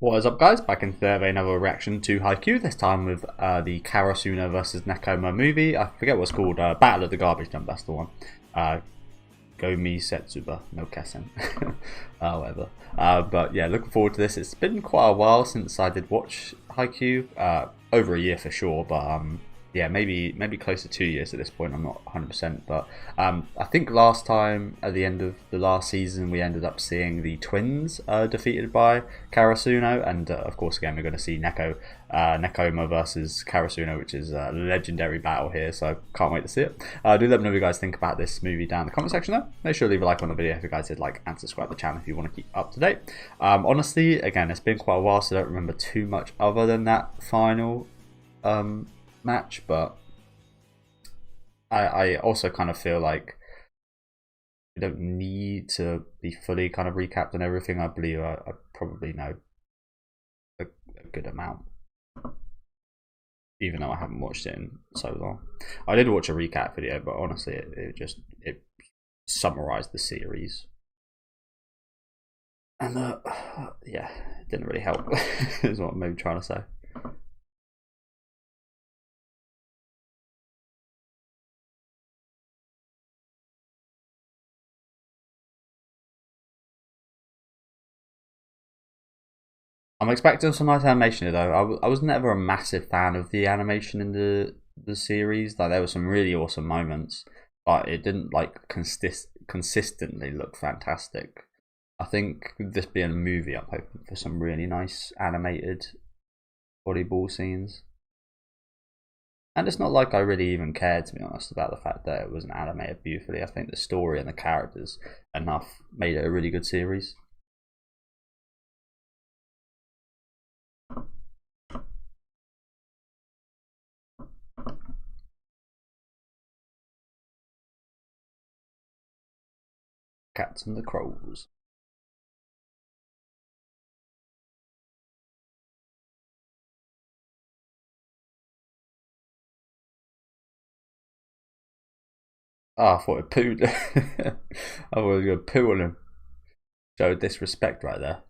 What is up, guys? Back into another reaction to Haikyuu, this time with the Caroso versus Nekoma movie. I forget what it's called, Battle of the Garbage Dump, that's the one. Gomi Setsuba no Kessen. Whatever. But yeah, looking forward to this. It's been quite a while since I did watch Haikyuu. Over a year for sure, but yeah, maybe close to 2 years at this point. I'm not 100%, but I think last time at the end of the last season we ended up seeing the twins defeated by Caroso, and of course again we're going to see Nekoma versus Caroso, which is a legendary battle here, so can't wait to see it. Do let me know what you guys think about this movie down in the comment section though. Make sure to leave a like on the video if you guys did like, and subscribe to the channel if you want to keep up to date. Honestly, again, it's been quite a while, so I don't remember too much other than that final match, but I also kind of feel like we don't need to be fully kind of recapped on everything. I believe I probably know a good amount, even though I haven't watched it in so long. I did watch a recap video, but honestly it summarized the series, and yeah, it didn't really help is what I'm maybe trying to say. I'm expecting some nice animation though. I was never a massive fan of the animation in the series. Like there were some really awesome moments, but it didn't like consistently look fantastic. I think this being a movie, I'm hoping for some really nice animated volleyball scenes. And it's not like I really even cared, to be honest, about the fact that it wasn't animated beautifully. I think the story and the characters enough made it a really good series. Cats and the Crows. Oh, I thought it pooed. I thought it was going to poo on him. Show disrespect right there.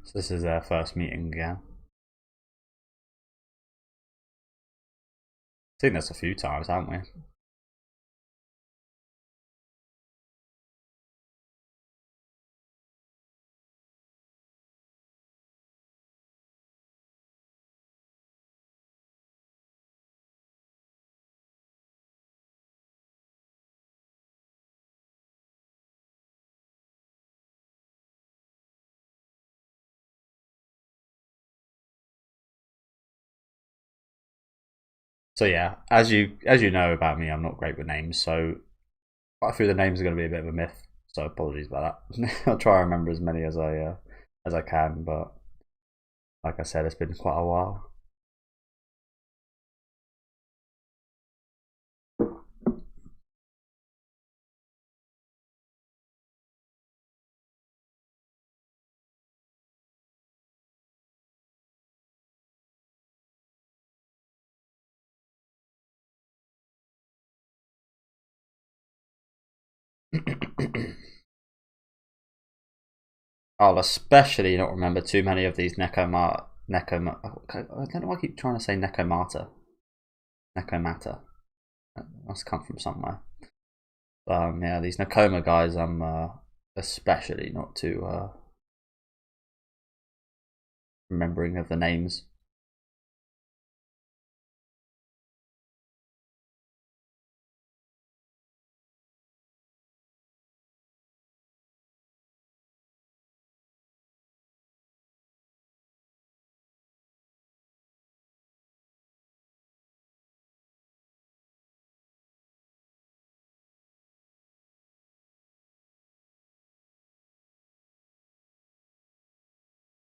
So this is their first meeting again. Seen this a few times, haven't we? So yeah, as you know about me, I'm not great with names, so quite a few of the names are going to be a bit of a myth. So apologies about that. I'll try and remember as many as I can, but like I said, it's been quite a while. I'll especially not remember too many of these Nekoma. I don't know why I keep trying to say Nekomata. Nekomata. That must come from somewhere. Yeah, these Nekoma guys, I'm especially not too remembering of the names.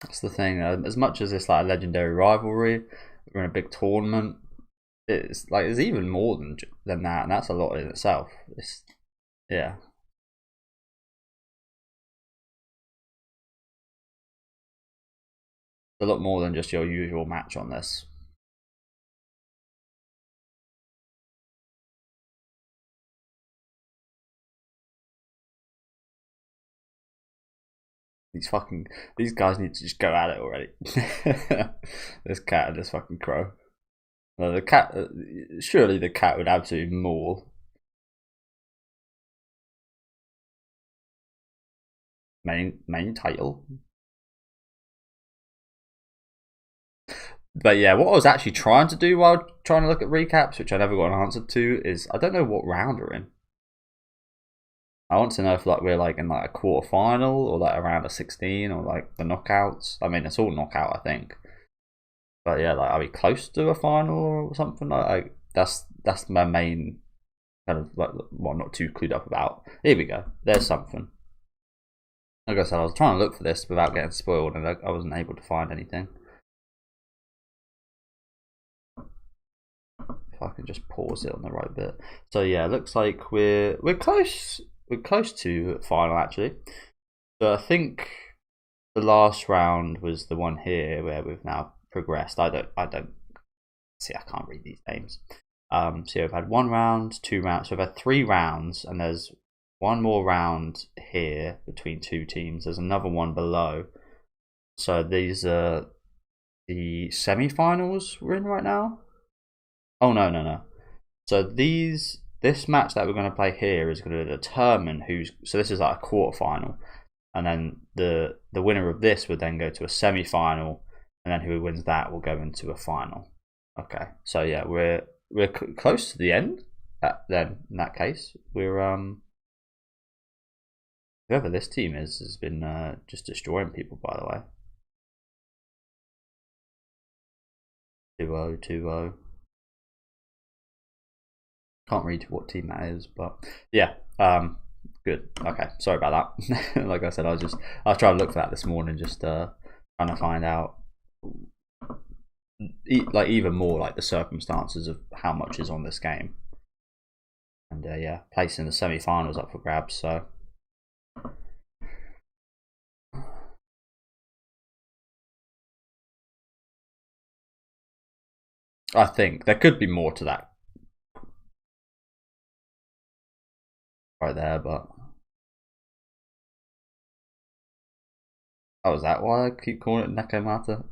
That's the thing. As much as it's like a legendary rivalry, we're in a big tournament. It's like it's even more than that, and that's a lot in itself. Yeah. A lot more than just your usual match on this. These guys need to just go at it already. This cat and this fucking crow. Well, the cat, surely the cat would absolutely maul. Main title. But yeah, what I was actually trying to do while trying to look at recaps, which I never got an answer to, is I don't know what round we're in. I want to know if like we're like in like a quarter final or like around a 16 or like the knockouts. I mean, it's all knockout, I think. But yeah, like are we close to a final or something? Like that's my main kind of like what I'm not too clued up about. Here we go. There's something. Like I said, I was trying to look for this without getting spoiled, and I wasn't able to find anything. If I can just pause it on the right bit. So yeah, it looks like we're close. We're close to final actually. So I think the last round was the one here where we've now progressed. I don't see. I can't read these names. So yeah, we've had 1 round, 2 rounds. So we've had 3 rounds, and there's one more round here between 2 teams. There's another one below. So these are the semi-finals we're in right now. Oh no. So this match that we're going to play here is going to determine who's. So this is like a quarter final, and then the winner of this would then go to a semi-final, and then who wins that will go into a final. Okay, so yeah, we're close to the end. Then in that case, we're whoever this team is has been just destroying people. By the way, 2-0, 2-0. Can't read what team that is, but yeah, good. Okay, sorry about that. Like I said, I was trying to look for that this morning, just trying to find out, like even more like the circumstances of how much is on this game, and yeah, placing the semi-finals up for grabs. So I think there could be more to that right there, but oh, is that why I keep calling it Nakamata?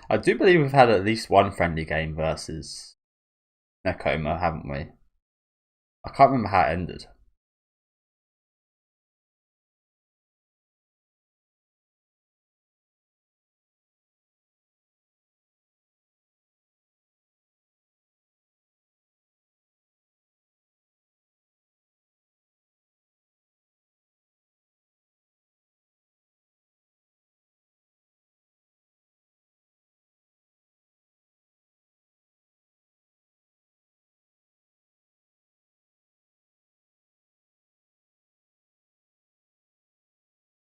I do believe we've had at least one friendly game versus Nekoma, haven't we? I can't remember how it ended.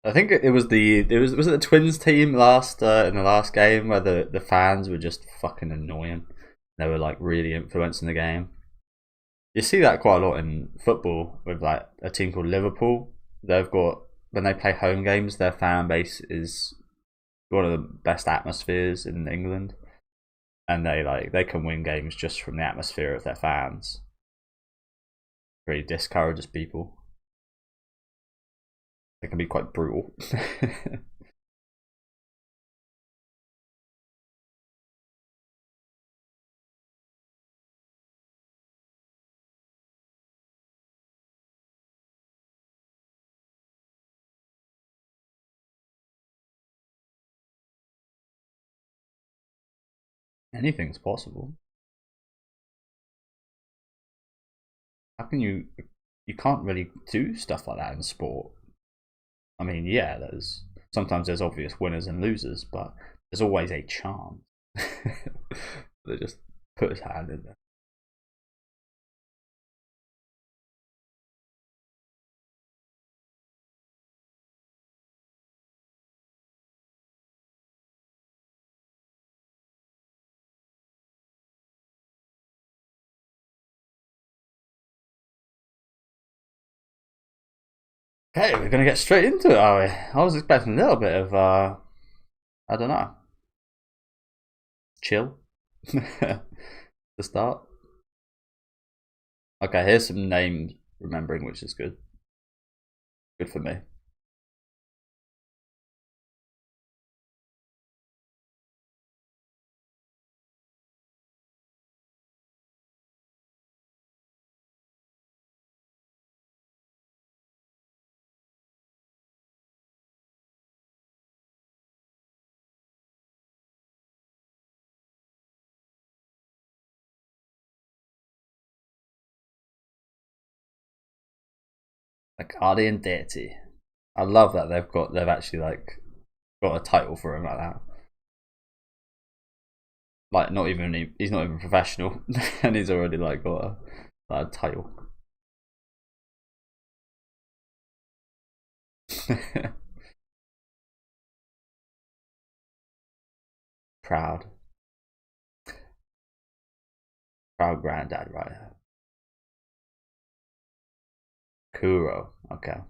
I think it was was it the Twins team last in the last game where the fans were just fucking annoying. They were like really influencing the game. You see that quite a lot in football with like a team called Liverpool. They've got when they play home games, their fan base is one of the best atmospheres in England, and they can win games just from the atmosphere of their fans. Really discourages people. It can be quite brutal. Anything's possible. How can you can't really do stuff like that in sport. I mean, yeah, there's sometimes there's obvious winners and losers, but there's always a chance. They just put his hand in there. Okay, we're gonna get straight into it, are we? I was expecting a little bit of I don't know, chill to start. Okay, here's some names remembering, which is good. Good for me. Like Guardian Deity. I love that they've actually like got a title for him like that. Like not even he's not even professional, and he's already like got a title. Proud granddad, right? Kuro, okay.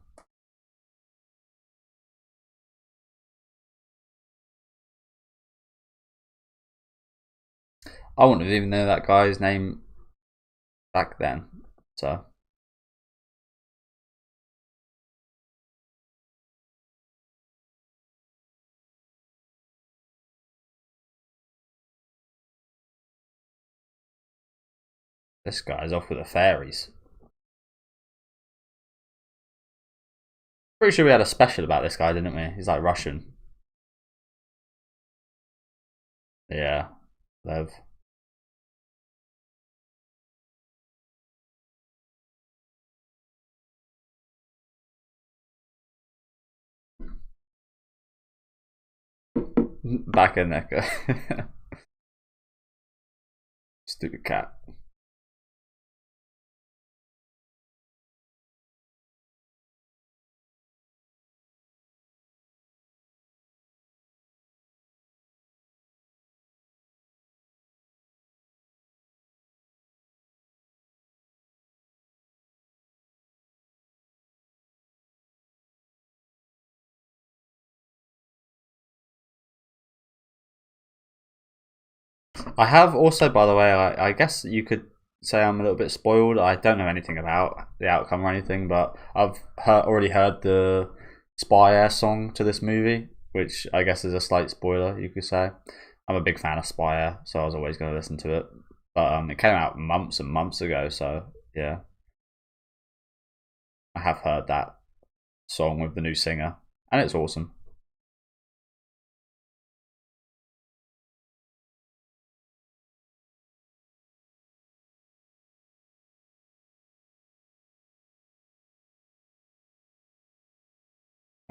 I wouldn't even know that guy's name back then, so. This guy's off with the fairies. Pretty sure we had a special about this guy, didn't we? He's like Russian. Yeah, Lev. Back in Necker. Stupid cat. I have also, by the way, I guess you could say I'm a little bit spoiled. I don't know anything about the outcome or anything, but I've already heard the Spy Air song to this movie, which I guess is a slight spoiler, you could say. I'm a big fan of Spy Air, so I was always going to listen to it. But it came out months and months ago, so yeah. I have heard that song with the new singer, and it's awesome.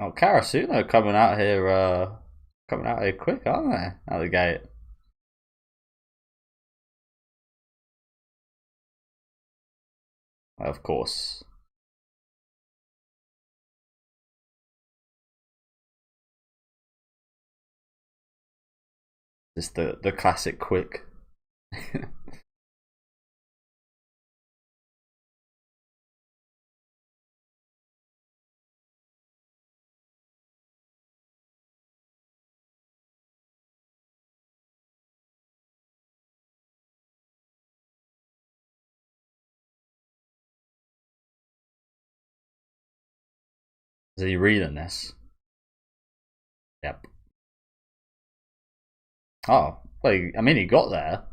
Oh, Karasuno coming out here quick, aren't they? Out the gate. Of course. Just the classic quick. Is he reading this? Yep. Oh, well, I mean, he got there.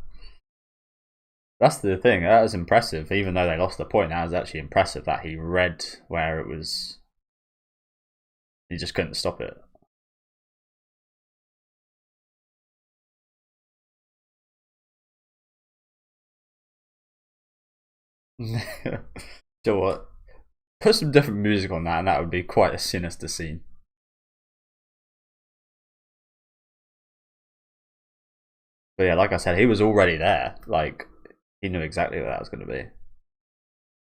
That's the thing. That was impressive. Even though they lost the point, that was actually impressive that he read where it was. He just couldn't stop it. So what? Put some different music on that, and that would be quite a sinister scene. But yeah, like I said, he was already there. Like, he knew exactly what that was going to be.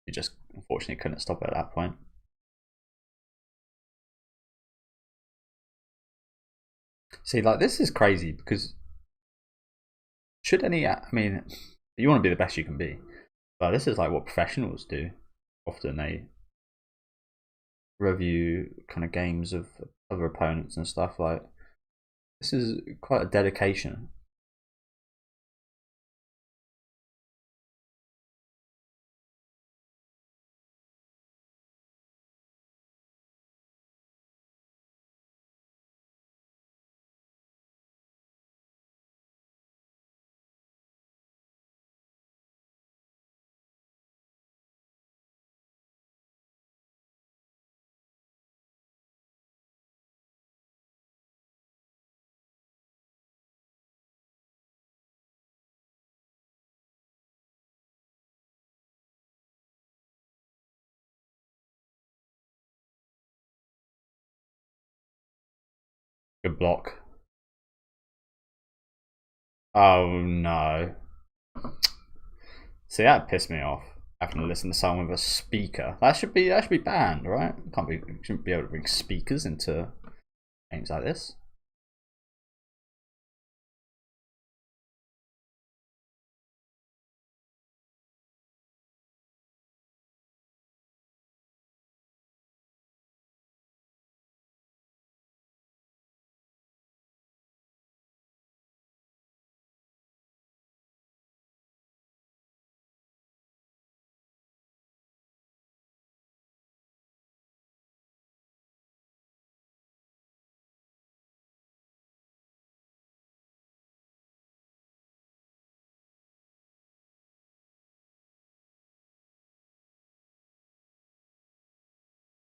He just unfortunately couldn't stop it at that point. See, like, this is crazy because should any, I mean, you want to be the best you can be, but this is like what professionals do. Often they review kind of games of other opponents and stuff. Like, this is quite a dedication. Good block. Oh no. See, that pissed me off. Having to listen to someone with a speaker. That should be banned, right? Shouldn't be able to bring speakers into games like this.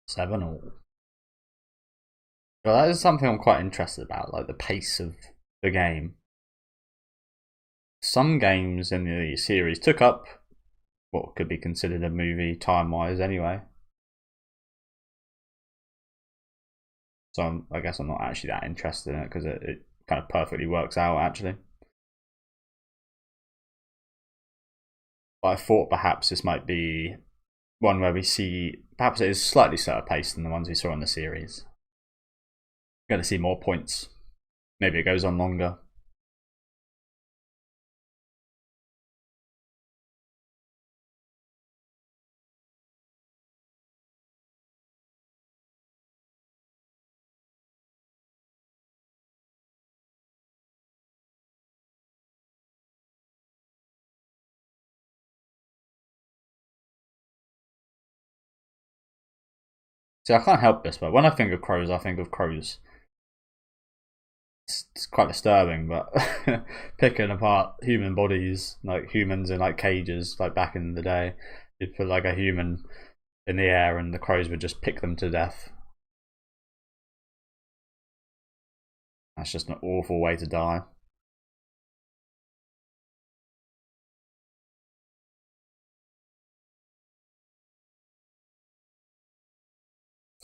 Seven all. Well, that is something I'm quite interested about, like the pace of the game. Some games in the series took up what could be considered a movie time-wise anyway. So I guess I'm not actually that interested in it because it kind of perfectly works out actually. But I thought perhaps this might be one where we see, perhaps it is slightly slower paced than the ones we saw in the series. We're going to see more points. Maybe it goes on longer. See, I can't help this, but when I think of crows, I think of crows. It's quite disturbing, but picking apart human bodies, like humans in like cages, like back in the day, you'd put like a human in the air and the crows would just pick them to death. That's just an awful way to die.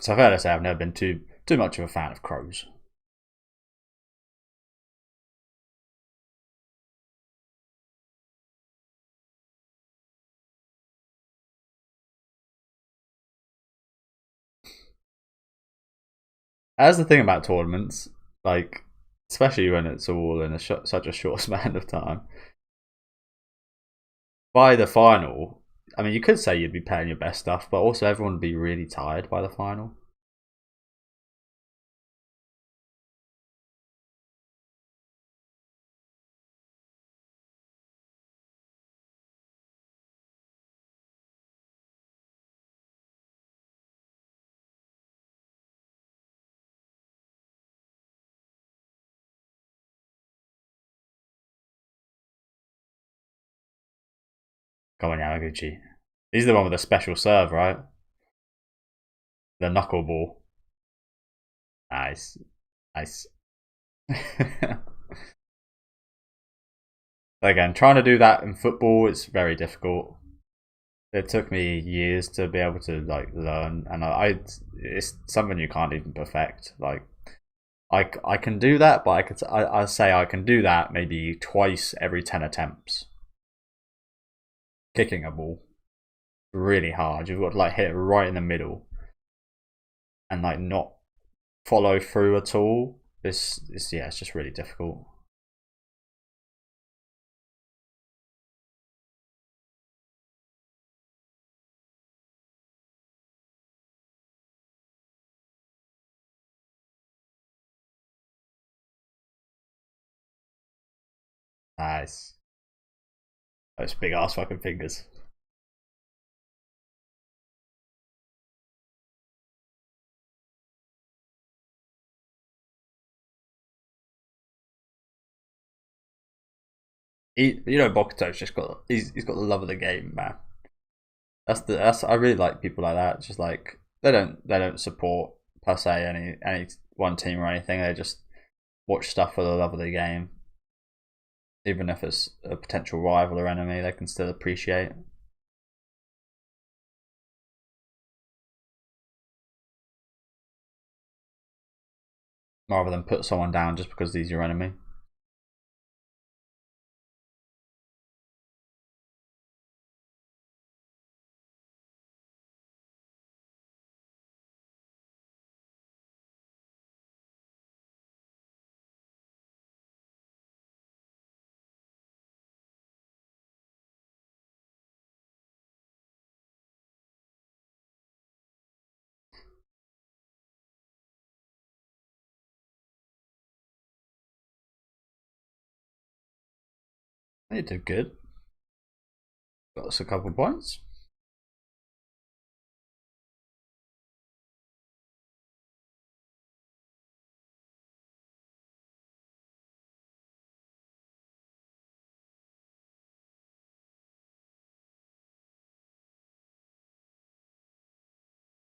So fair to say, I've never been too much of a fan of crows. That's the thing about tournaments, like especially when it's all in such a short span of time. By the final, I mean, you could say you'd be playing your best stuff, but also everyone would be really tired by the final. Come on, Yamaguchi. He's the one with the special serve, right? The knuckle ball. Nice. Nice. Again, trying to do that in football is very difficult. It took me years to be able to like learn, and it's something you can't even perfect. Like I can do that, but I say I can do that maybe twice every 10 attempts. Kicking a ball really hard. You've got to like hit it right in the middle and like not follow through at all. This yeah, it's just really difficult. Nice. Those big ass fucking fingers. Bokuto's just got he's got the love of the game, man. That's I really like people like that. Just like they don't support per se any one team or anything. They just watch stuff for the love of the game. Even if it's a potential rival or enemy, they can still appreciate. Rather than put someone down just because he's your enemy. They did good. Got us a couple points.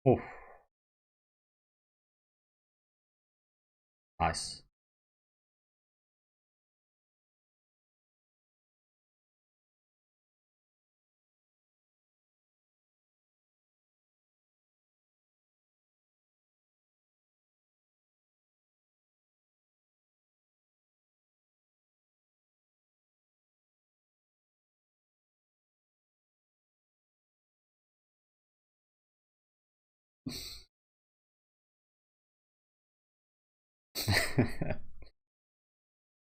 Oof. Nice.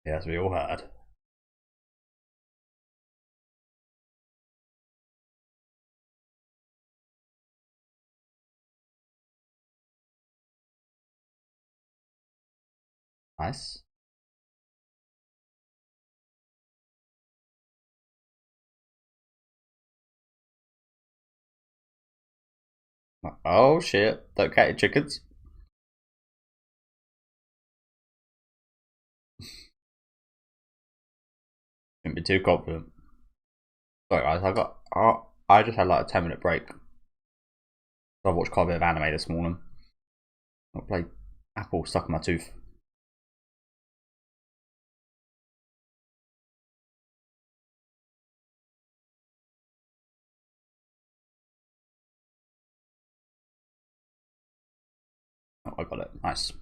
Yes, we all had. Nice. Oh shit! Don't catch your chickens. Shouldn't be too confident. Sorry guys, I just had like a 10-minute break. I watched quite a bit of anime this morning. I played Apple stuck in my tooth. Oh, I got it. Nice.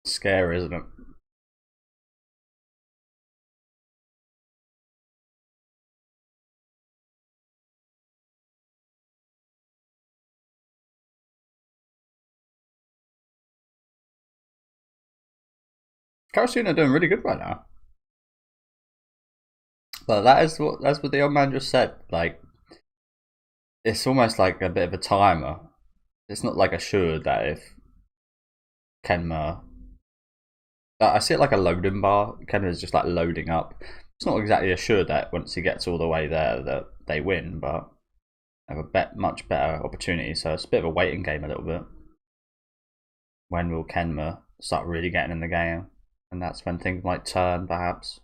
Scary, isn't it? Caroso are doing really good right now. But that's what the old man just said. Like, it's almost like a bit of a timer. It's not like a should that if Kenma, I see it like a loading bar. Kenma is just like loading up. It's not exactly a should that once he gets all the way there that they win, but have a much better opportunity. So it's a bit of a waiting game a little bit. When will Kenma start really getting in the game? And that's when things might turn, perhaps.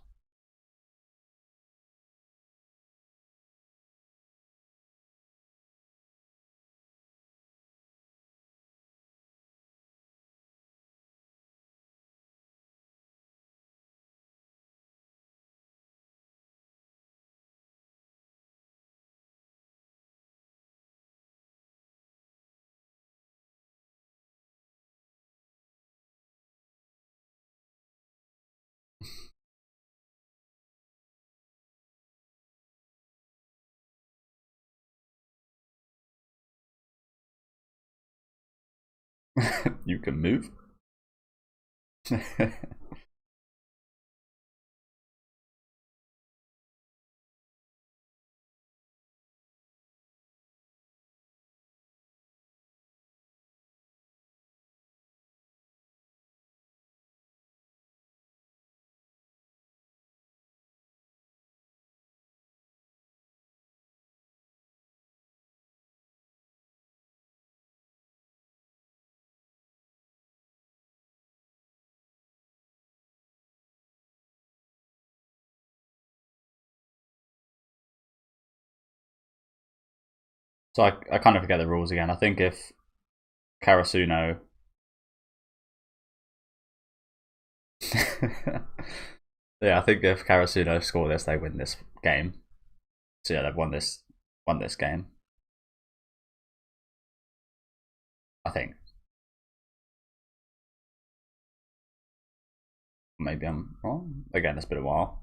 You can move. So I kind of forget the rules again. I think if Karasuno yeah, I think if Karasuno score this, they win this game. So yeah, they've won this game. I think. Maybe I'm wrong. Again, it's been a while.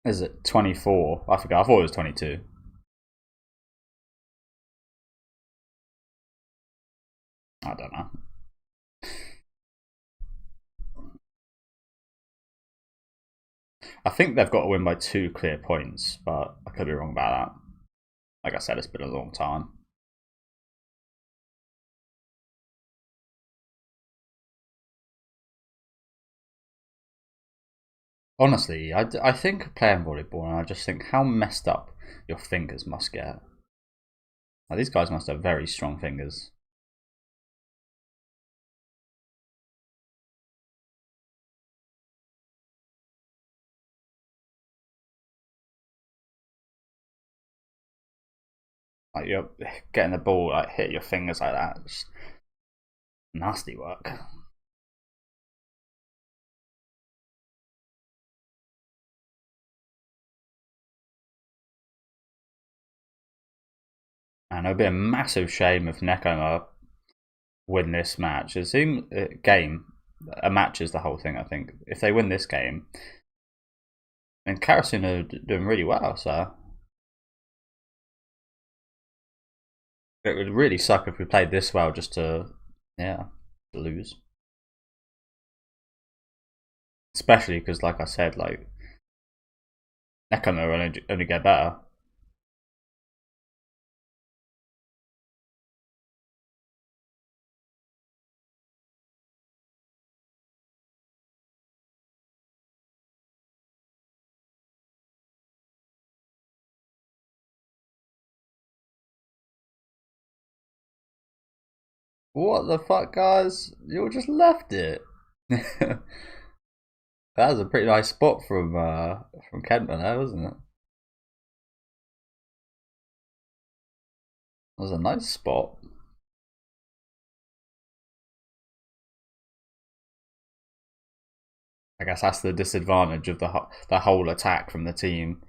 Is it 24? I forgot. I thought it was 22. I don't know. I think they've got to win by 2 clear points, but I could be wrong about that. Like I said, it's been a long time. Honestly, I think playing volleyball, and I just think how messed up your fingers must get. Like, these guys must have very strong fingers. Like, you're getting the ball, like, hit your fingers like that. Just nasty work. And it would be a massive shame if Nekoma win this match. It seems a match is the whole thing. I think if they win this game, and Caroso are doing really well, so it would really suck if we played this well just to lose. Especially because, like I said, like Nekoma will only get better. What the fuck, guys? You just left it. That was a pretty nice spot from Kentman there, wasn't it? That was a nice spot. I guess that's the disadvantage of the whole attack from the team.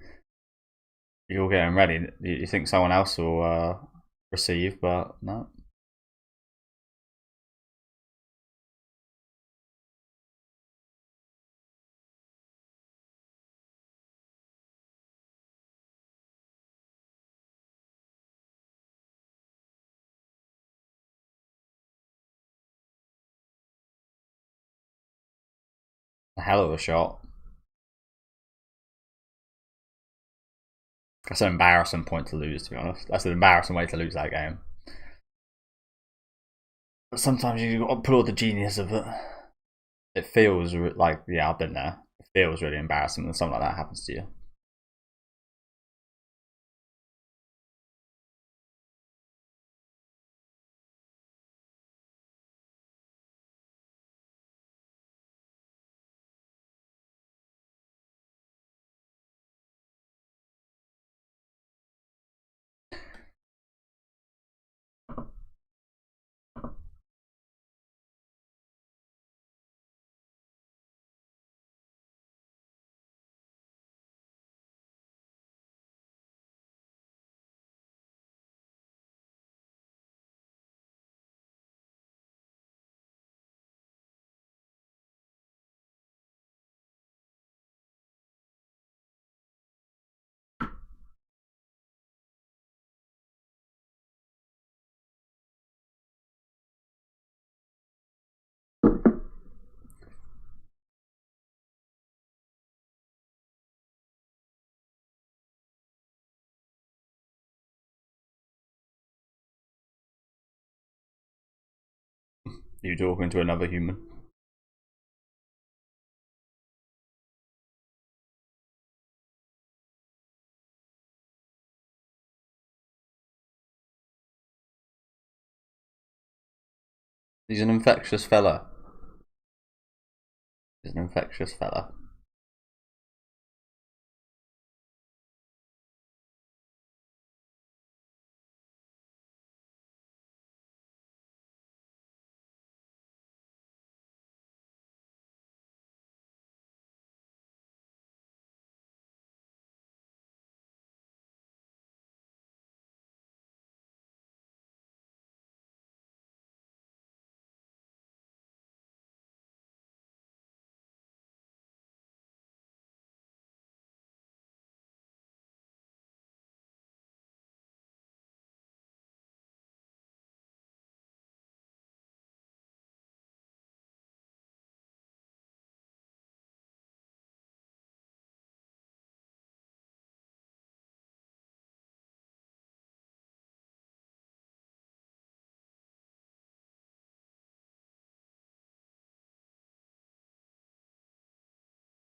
You're getting ready. You think someone else will receive, but no. A hell of a shot. That's an embarrassing point to lose, to be honest. That's an embarrassing way to lose that game. But sometimes you got to put all the genius of it. It feels like, yeah, I've been there. It feels really embarrassing when something like that happens to you. You talking to another human. He's an infectious fella. He's an infectious fella.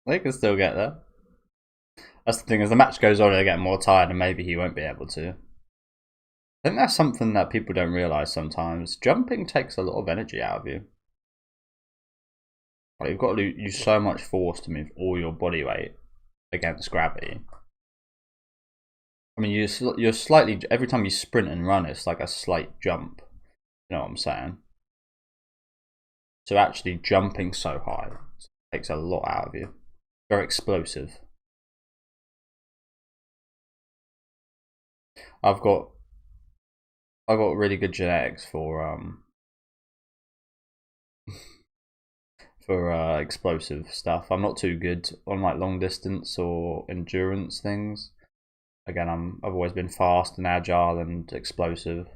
They can still get there. That's the thing, as the match goes on, they get more tired and maybe he won't be able to. I think that's something that people don't realise sometimes. Jumping takes a lot of energy out of you. Like, you've got to use so much force to move all your body weight against gravity. I mean, you're slightly, every time you sprint and run, it's like a slight jump. You know what I'm saying? So actually jumping so high takes a lot out of you. Very explosive. I've got really good genetics for explosive stuff. I'm not too good on like long distance or endurance things. Again, I've always been fast and agile and explosive.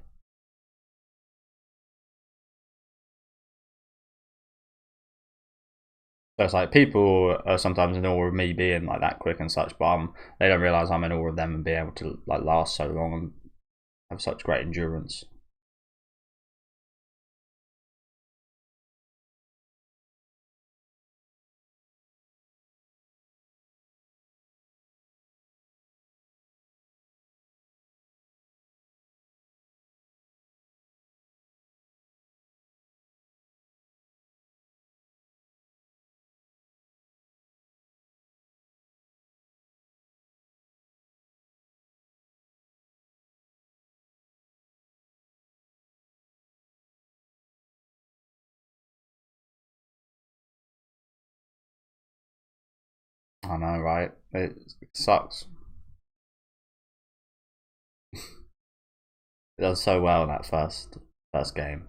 So it's like people are sometimes in awe of me being like that quick and such, but they don't realise I'm in awe of them and be able to like last so long and have such great endurance. I know, right? It sucks. It does so well in that first game.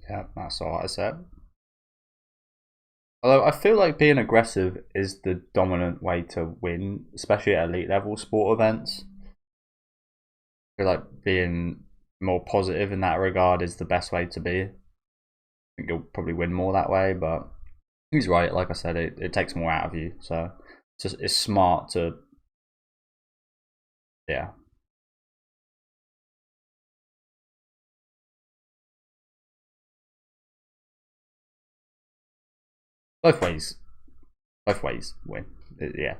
Yeah, that's all I said. Although I feel like being aggressive is the dominant way to win, especially at elite level sport events. I feel like being more positive in that regard is the best way to be. I think you'll probably win more that way, but he's right. Like I said, it takes more out of you, so it's smart to, yeah. Both ways win. Yeah,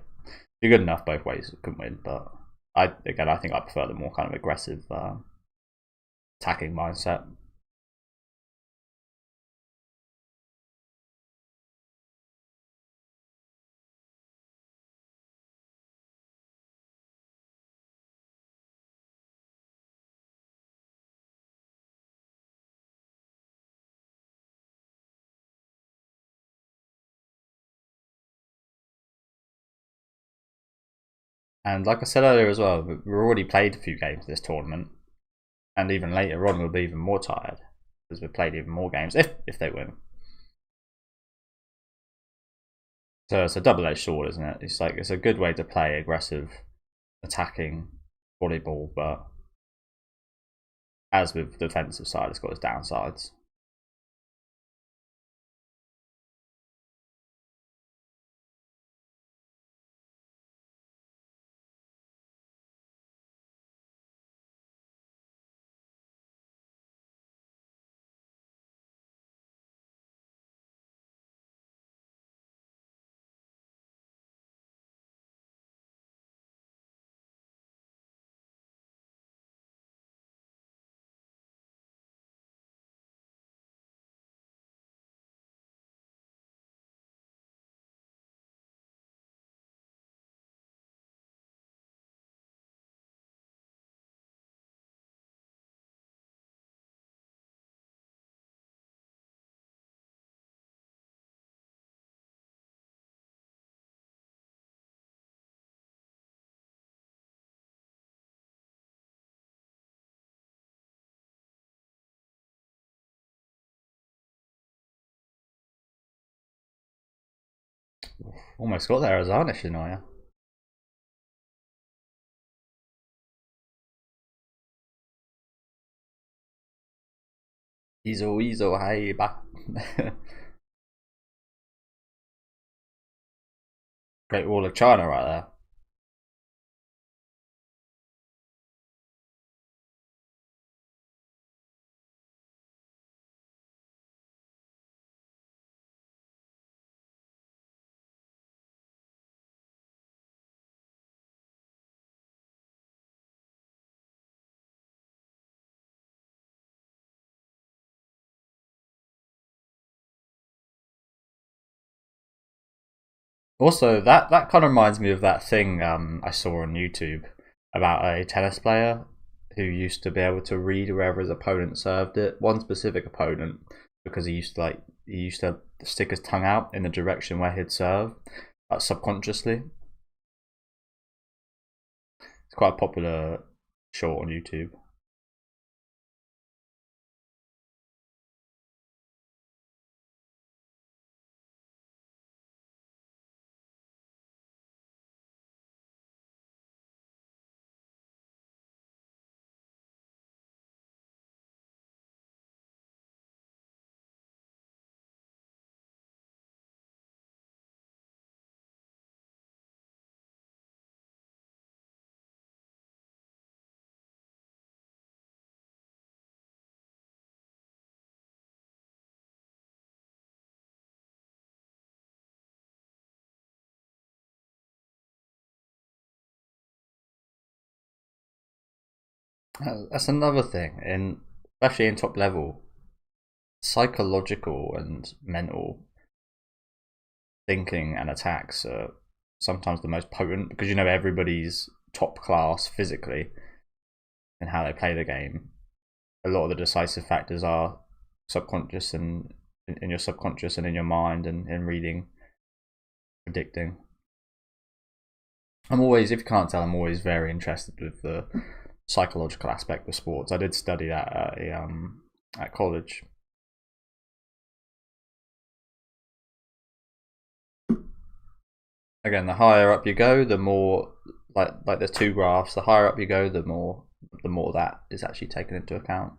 you're good enough. Both ways can win, but I think I prefer the more kind of aggressive attacking mindset. And like I said earlier as well, we've already played a few games this tournament, and even later on we'll be even more tired because we've played even more games if they win. So it's a double-edged sword, isn't it? It's like it's a good way to play aggressive, attacking volleyball, but as with the defensive side, it's got its downsides. Almost got there as Arnish, didn't I? Izo, hey, ba. Great Wall of China right there. Also, that kind of reminds me of that thing I saw on YouTube about a tennis player who used to be able to read wherever his opponent served it. One specific opponent, because he used to stick his tongue out in the direction where he'd serve, subconsciously. It's quite a popular short on YouTube. That's another thing, especially in top level, psychological and mental thinking and attacks are sometimes the most potent because you know everybody's top class physically and how they play the game. A lot of the decisive factors are subconscious and in your subconscious and in your mind and in reading, predicting. I'm always, if you can't tell, I'm always very interested with the psychological aspect of sports. I did study that at college. Again, the higher up you go, the more like there's two graphs. The higher up you go, the more that is actually taken into account.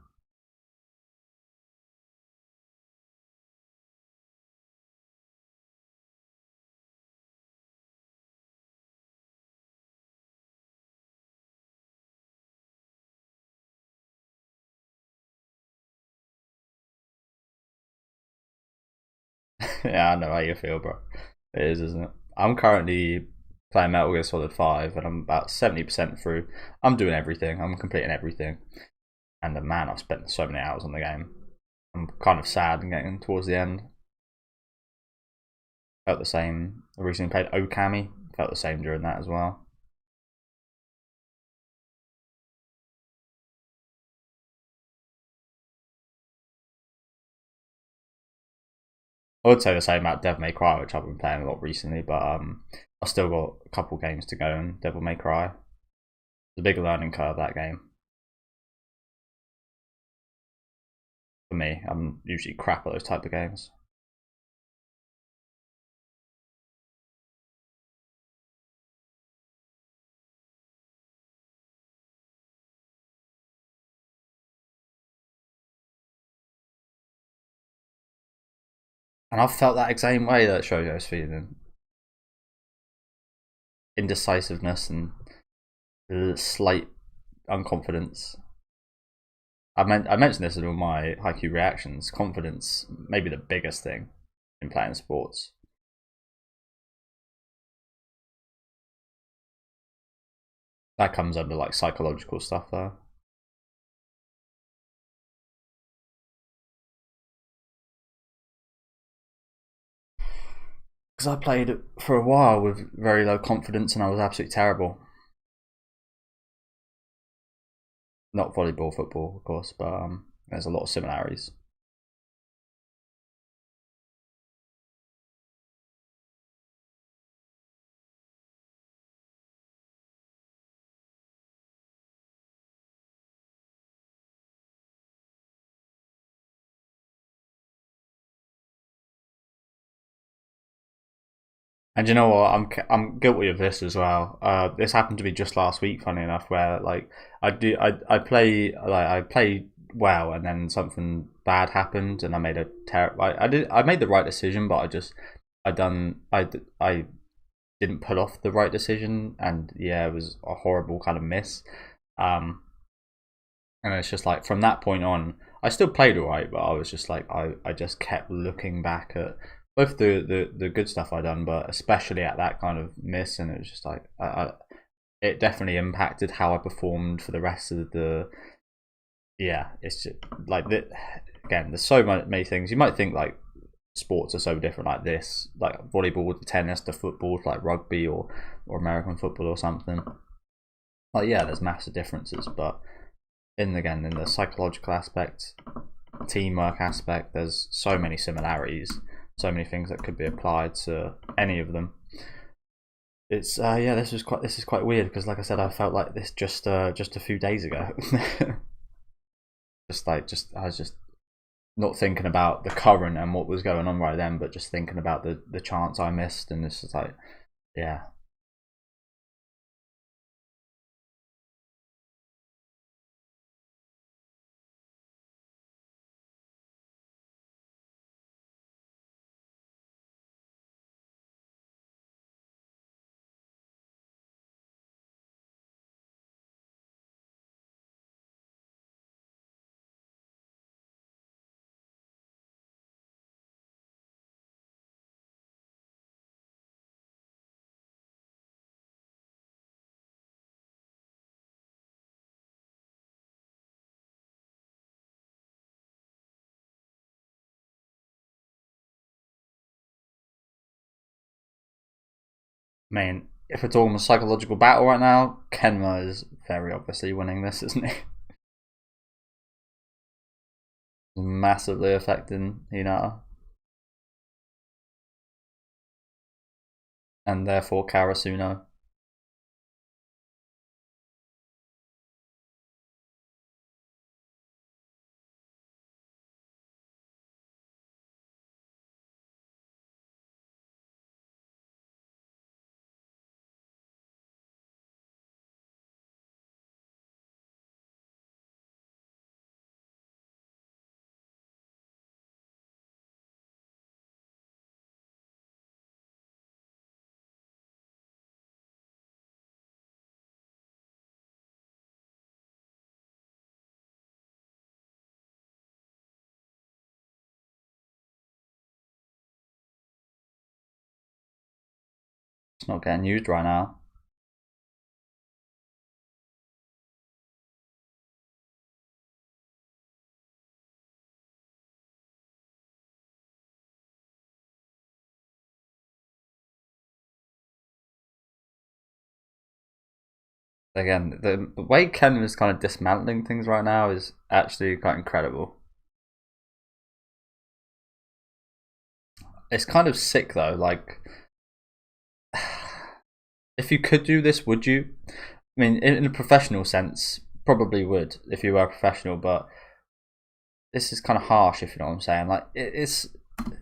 Yeah, I know how you feel, bro. It is, isn't it? I'm currently playing Metal Gear Solid 5 and I'm about 70% through. I'm doing everything. I'm completing everything. And man, I've spent so many hours on the game. I'm kind of sad and getting towards the end. Felt the same. I recently played Okami. Felt the same during that as well. I would say the same about Devil May Cry, which I've been playing a lot recently, but I've still got a couple games to go in Devil May Cry. It's a big learning curve, that game. For me, I'm usually crap at those type of games. And I've felt that same way that Shoujo's feeling. Indecisiveness and slight unconfidence. I mentioned this in all my Haikyuu reactions. Confidence may be the biggest thing in playing sports. That comes under like psychological stuff though. Because I played for a while with very low confidence and I was absolutely terrible. Not volleyball, football, of course, but there's a lot of similarities. And you know what? I'm guilty of this as well. This happened to me just last week, funny enough, where like I play well, and then something bad happened, and I made a I made the right decision, but I didn't pull off the right decision, and yeah, it was a horrible kind of miss. Um, and it's just like from that point on, I still played alright, but I was just like I just kept looking back at both the good stuff I done, but especially at that kind of miss, and it was just like it definitely impacted how I performed for the rest of the. Yeah, it's just like that. Again, there's so many things you might think like sports are so different, like this, like volleyball to tennis to football to like rugby or American football or something. Like yeah, there's massive differences, but in the psychological aspect, teamwork aspect, there's so many similarities, so many things that could be applied to any of them. It's yeah, this is quite weird because like I said, I felt like this just a few days ago. I was just not thinking about the current and what was going on right then, but just thinking about the chance I missed, and this is like yeah. I mean, if we're talking a psychological battle right now, Kenma is very obviously winning this, isn't he? Massively affecting Hinata. And therefore Karasuno. It's not getting used right now. Again, the way Ken is kind of dismantling things right now is actually quite incredible. It's kind of sick though. Like, if you could do this, would you? I mean, in a professional sense, probably would if you were a professional. But this is kind of harsh, if you know what I'm saying. Like, it's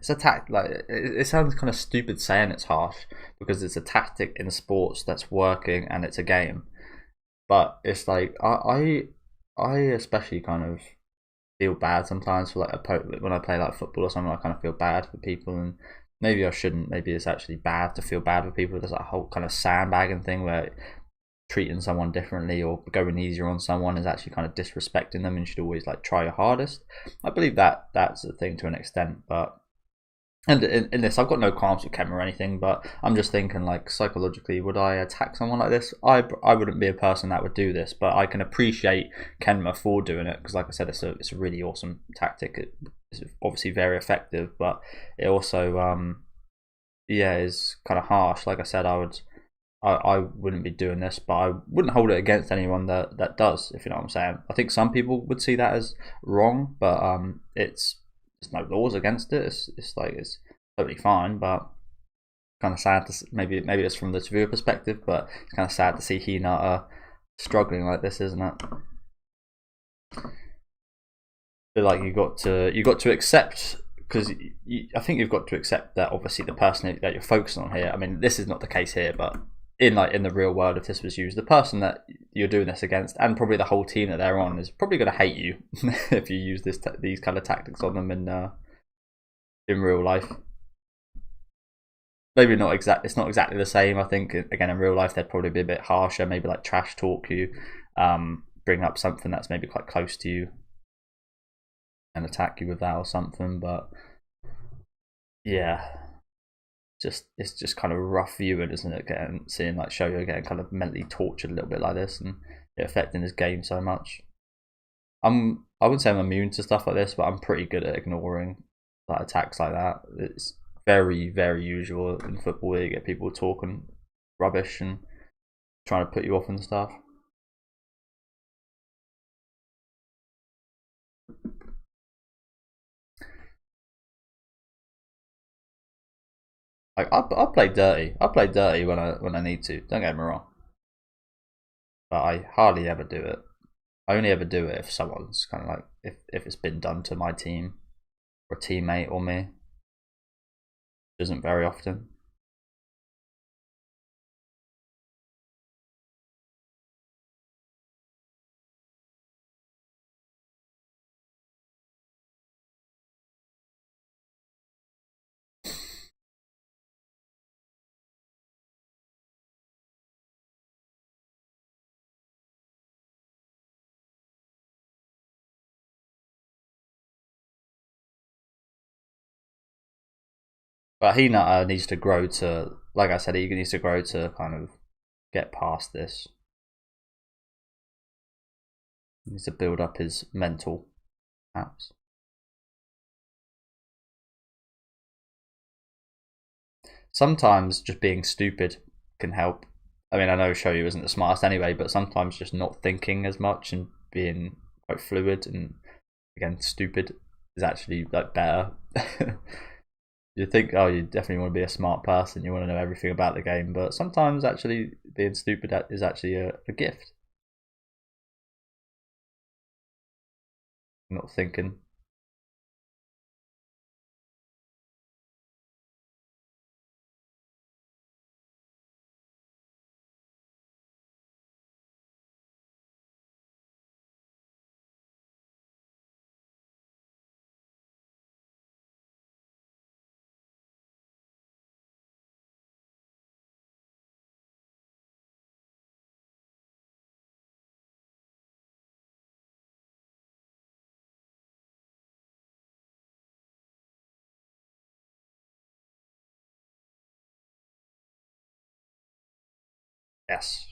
a tactic. Like, it sounds kind of stupid saying it's harsh because it's a tactic in sports that's working and it's a game. But it's like I especially kind of feel bad sometimes for like when I play like football or something. I kind of feel bad for people, and maybe I shouldn't. Maybe it's actually bad to feel bad for people. There's that whole kind of sandbagging thing where treating someone differently or going easier on someone is actually kind of disrespecting them, and you should always like try your hardest. I believe that that's a thing to an extent, but and in this, I've got no qualms with Kenma or anything, but I'm just thinking, like, psychologically, would I attack someone like this? I wouldn't be a person that would do this, but I can appreciate Kenma for doing it because, like I said, it's a really awesome tactic. It's obviously very effective, but it also yeah, is kind of harsh. Like I said, I wouldn't be doing this, but I wouldn't hold it against anyone that does, if you know what I'm saying. I think some people would see that as wrong, but there's no laws against it. It's like it's totally fine, but kind of sad to maybe it's from the viewer perspective, but it's kind of sad to see Hinata struggling like this, isn't it? Feel like you got to accept, because I think you've got to accept that obviously the person that you're focusing on here. I mean, this is not the case here, but in the real world, if this was used, the person that you're doing this against, and probably the whole team that they're on, is probably going to hate you if you use these kind of tactics on them in real life. Maybe not exact. It's not exactly the same. I think again in real life they'd probably be a bit harsher. Maybe like trash talk you, bring up something that's maybe quite close to you, and attack you with that or something. But yeah. It's just kind of rough viewing, isn't it? Seeing like Shoyo getting kind of mentally tortured a little bit like this, and it affecting his game so much. I wouldn't say I'm immune to stuff like this, but I'm pretty good at ignoring like attacks like that. It's very usual in football where you get people talking rubbish and trying to put you off and stuff. Like I play dirty. I play dirty when I need to. Don't get me wrong, but I hardly ever do it. I only ever do it if someone's kind of like if it's been done to my team or a teammate or me. It isn't very often. But he needs to grow to, like I said, he needs to grow to kind of get past this. He needs to build up his mental, perhaps. Sometimes just being stupid can help. I mean, I know Shoyu isn't the smartest anyway, but sometimes just not thinking as much and being quite fluid and again stupid is actually like better. You think, oh, you definitely want to be a smart person, you want to know everything about the game, but sometimes actually being stupid is actually a gift. Not thinking. Yes.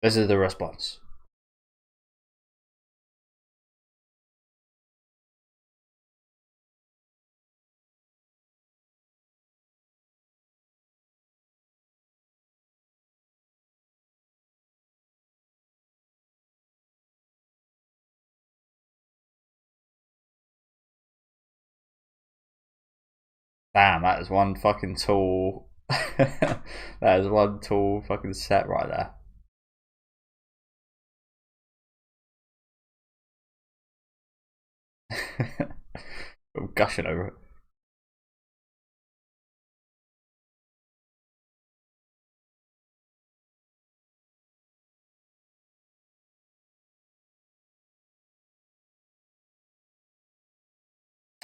This is the response. Damn, that is one fucking tall. That is one tall fucking set right there. I'm gushing over it.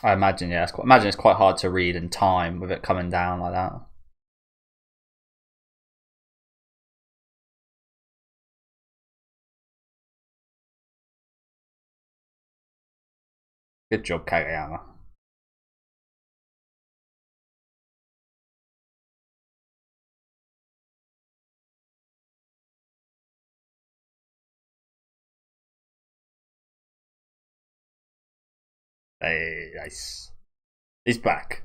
I imagine, yeah, imagine it's quite hard to read in time with it coming down like that. Good job, Kageyama. Hey, nice. He's back.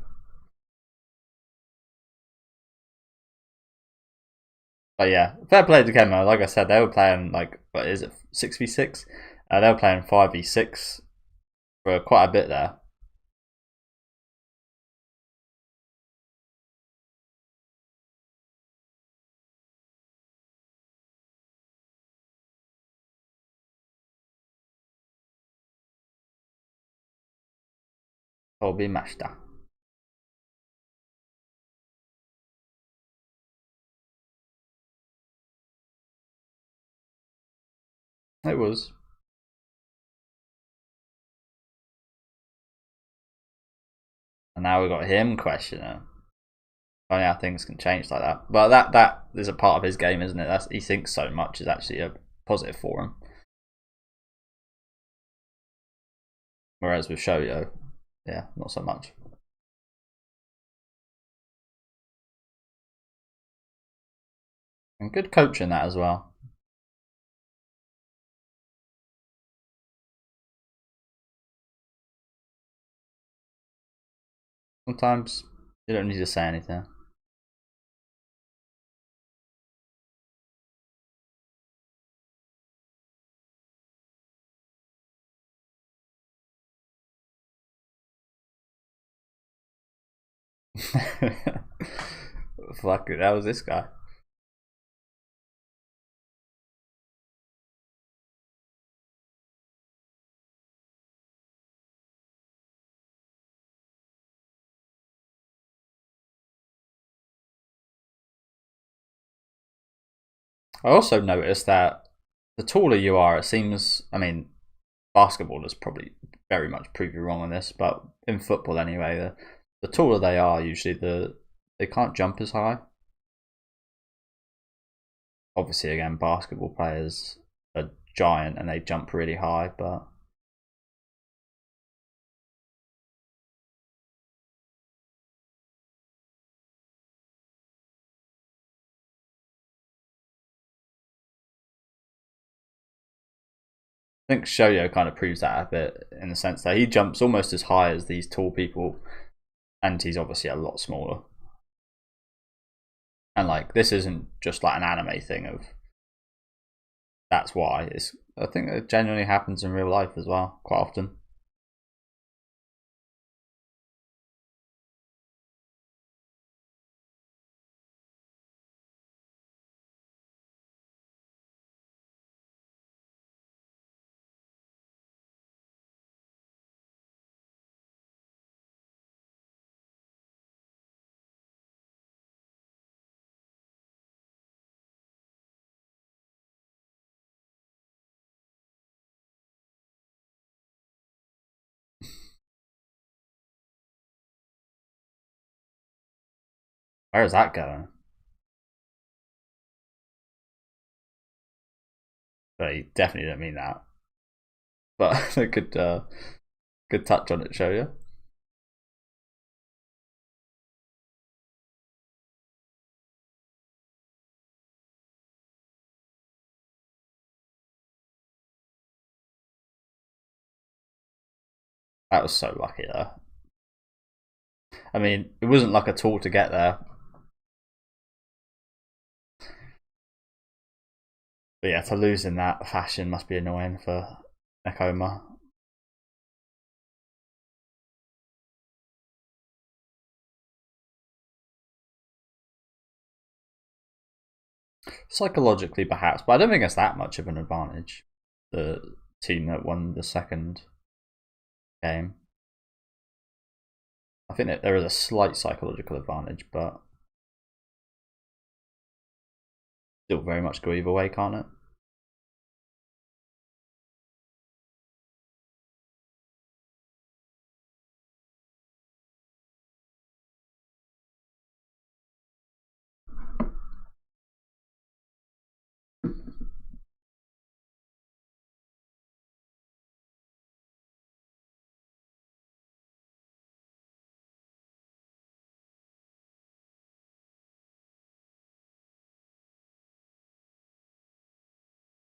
But yeah, fair play to Kenma. Like I said, they were playing like, what is it, 6v6? They were playing 5v6 for quite a bit there. Obby Master. It was. And now we've got him questioning. Funny how things can change like that. But that is a part of his game, isn't it? He thinks so much is actually a positive for him. Whereas with Shoyo, yeah, not so much. And good coaching that as well. Sometimes you don't need to say anything. Fuck it, that was this guy. I also noticed that the taller you are, it seems, I mean, basketball is probably very much prove you wrong on this, but in football anyway, the taller they are, usually they can't jump as high. Obviously, again, basketball players are giant and they jump really high, but I think Shoyo kind of proves that a bit in the sense that he jumps almost as high as these tall people, and he's obviously a lot smaller. And like, this isn't just like an anime thing of that's why. It's, I think it genuinely happens in real life as well, quite often. Where is that going? But he definitely didn't mean that. But a good touch on it, Shoyo. That was so lucky though. I mean, it wasn't like at all to get there. But yeah, to lose in that fashion must be annoying for Nekoma. Psychologically, perhaps, but I don't think it's that much of an advantage. The team that won the second game. I think that there is a slight psychological advantage, but still very much go either way, can't it?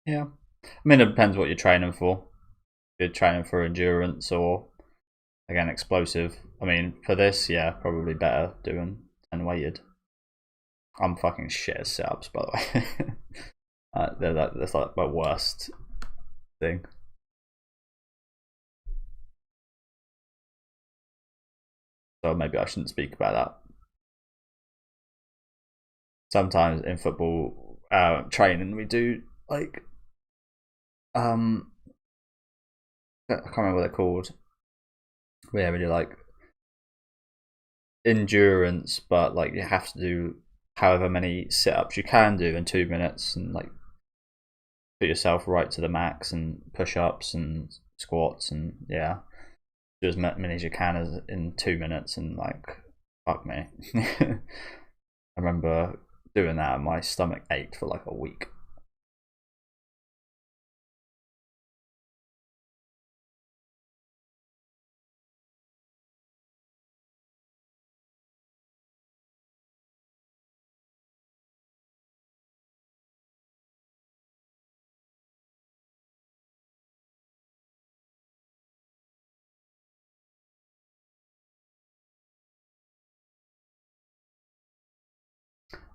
Yeah. I mean, it depends what you're training for. If you're training for endurance or, again, explosive. I mean, for this, yeah, probably better doing 10 weighted. I'm fucking shit at sit-ups, by the way. That's like my worst thing. So maybe I shouldn't speak about that. Sometimes in football training, we do like I can't remember what they're called. Yeah, we do like endurance, but like you have to do however many sit-ups you can do in 2 minutes, and like put yourself right to the max, and push-ups and squats, and yeah, do as many as you can as in 2 minutes, and like fuck me. I remember doing that and my stomach ached for like a week.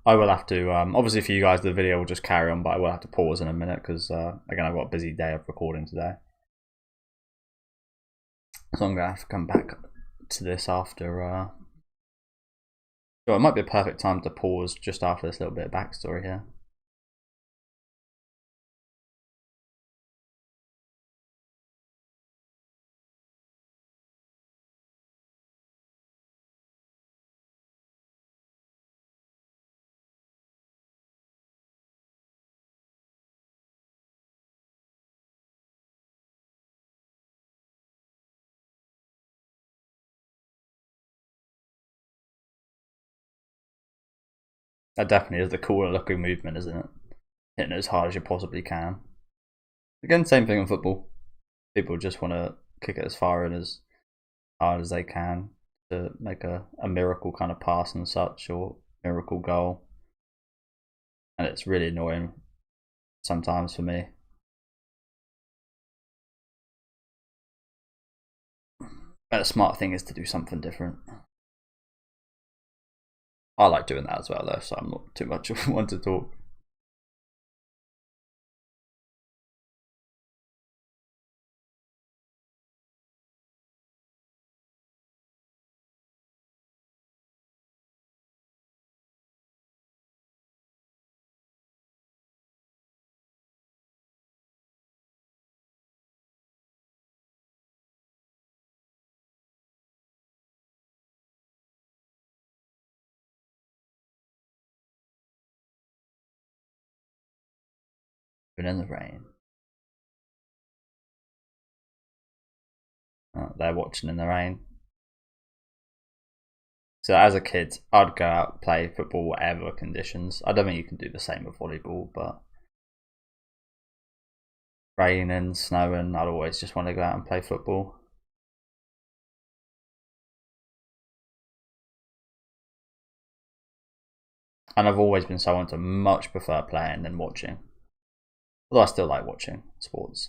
I will have to, obviously for you guys the video will just carry on, but I will have to pause in a minute because again I've got a busy day of recording today. So I'm going to have to come back to this after, so it might be a perfect time to pause just after this little bit of backstory here. That definitely is the cooler looking movement, isn't it? Hitting it as hard as you possibly can. Again, same thing in football. People just want to kick it as far in as hard as they can to make a miracle kind of pass and such, or miracle goal. And it's really annoying sometimes for me. But the smart thing is to do something different. I like doing that as well though, so I'm not too much of one to talk. Been in the rain. They're watching in the rain. So as a kid, I'd go out and play football whatever conditions. I don't think you can do the same with volleyball, but raining, snowing, I'd always just want to go out and play football. And I've always been someone to much prefer playing than watching. Although I still like watching sports.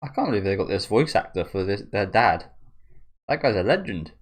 I can't believe they got this voice actor for their dad. That guy's a legend.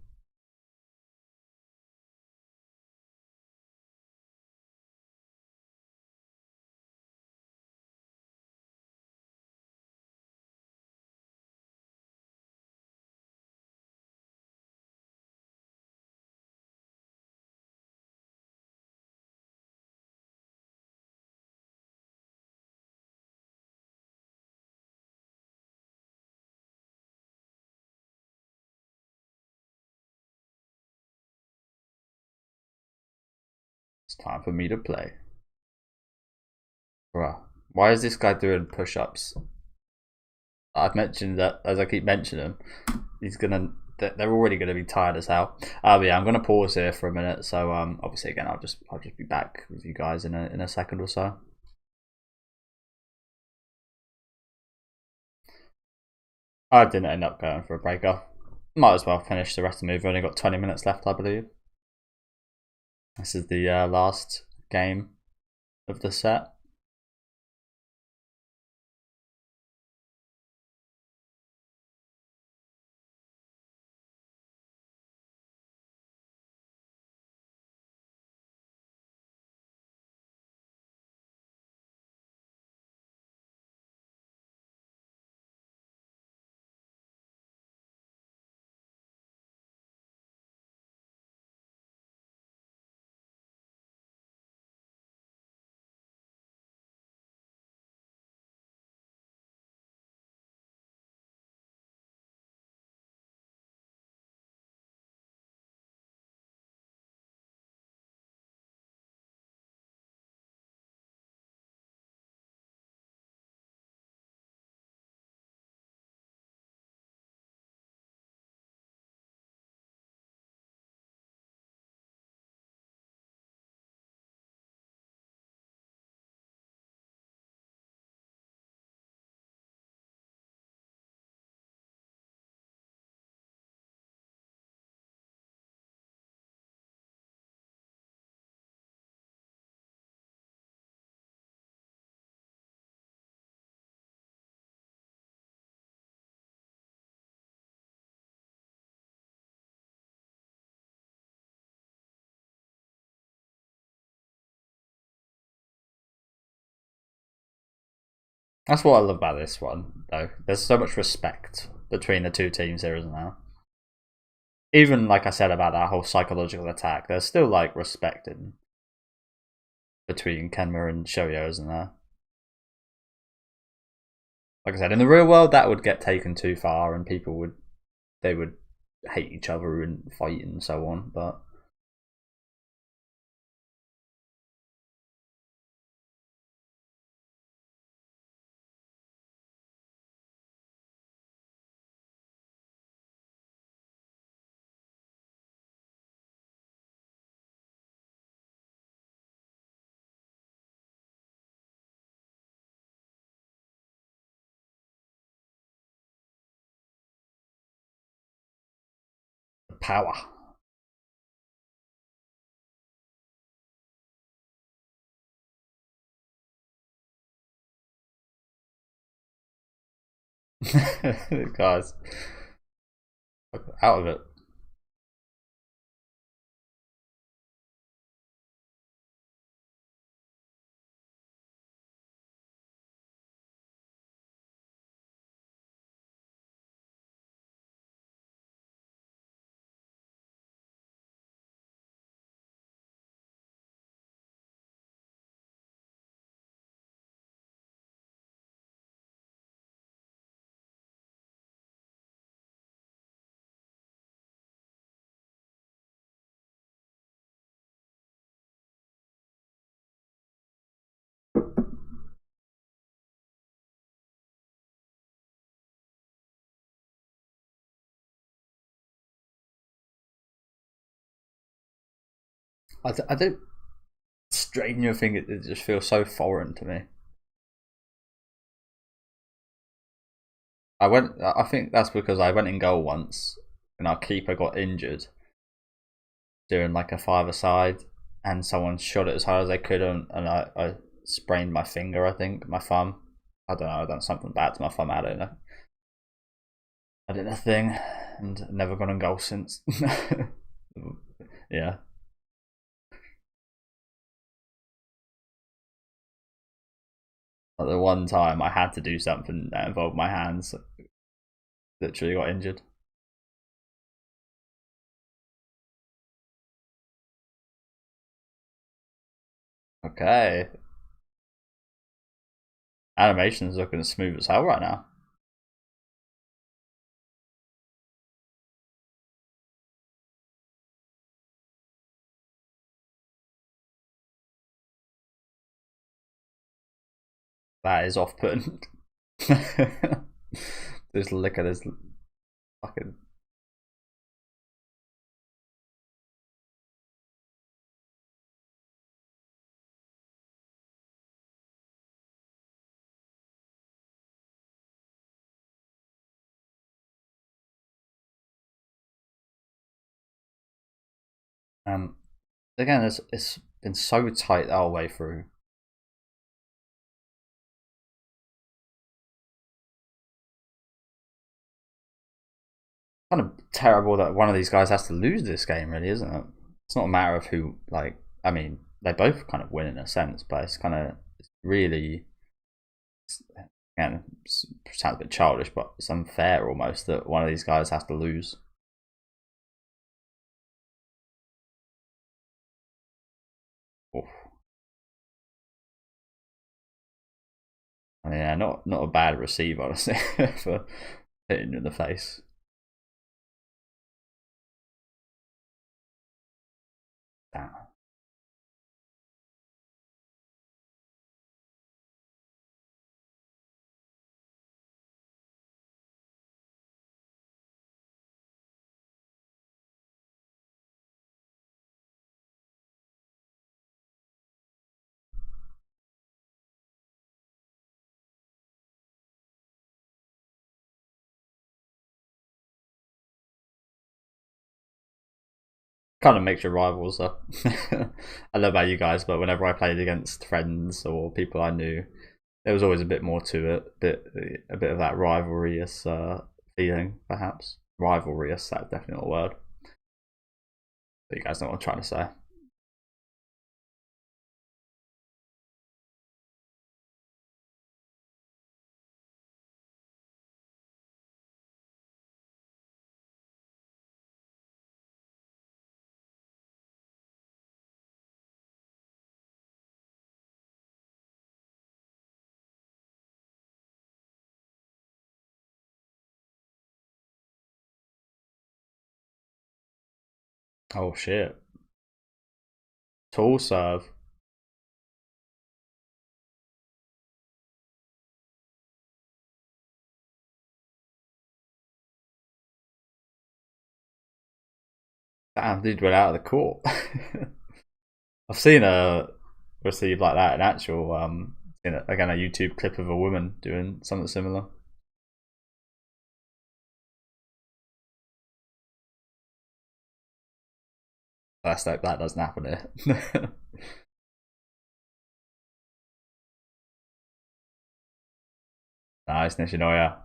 It's time for me to play. Bruh, why is this guy doing push-ups? I've mentioned that, as I keep mentioning him, they're already gonna be tired as hell. But yeah, I'm gonna pause here for a minute. So obviously again, I'll just be back with you guys in a second or so. I didn't end up going for a breaker. Might as well finish the rest of the movie. We've only got 20 minutes left, I believe. This is the last game of the set. That's what I love about this one, though. There's so much respect between the two teams here, isn't there? Even like I said about that whole psychological attack, there's still like respect between Kenma and Shoyo, isn't there? Like I said, in the real world, that would get taken too far, and people would hate each other and fight and so on. But power. Guys, out of it. I don't straighten your finger. It just feels so foreign to me. I think that's because I went in goal once, and our keeper got injured doing like a five-a-side, and someone shot it as hard as they could, and I sprained my finger. I think my thumb. I don't know. I've done something bad to my thumb. I don't know. I did a thing and never gone on goal since. Yeah. Like the one time I had to do something that involved my hands, literally got injured. Okay. Animation's looking smooth as hell right now. That is off-putting. Just look at this fucking. Again, it's been so tight the whole way through. Kind of terrible that one of these guys has to lose this game, really, isn't it? It's not a matter of who, like, I mean, they both kind of win in a sense, but it's kind of really, again, it sounds a bit childish, but it's unfair almost that one of these guys has to lose. Oof. I mean, yeah, not a bad receive, honestly, for hitting you in the face. Damn. Kind of makes your rivals up. I don't know about you guys, but whenever I played against friends or people I knew, there was always a bit more to it, a bit of that rivalrous feeling, perhaps. Rivalrous, that's definitely not a word. But you guys know what I'm trying to say. Oh shit. Tall serve. Damn, dude went out of the court. I've seen a receive like that in actual, again, a YouTube clip of a woman doing something similar. Let's hope that doesn't happen here. Nice, Nishinoya.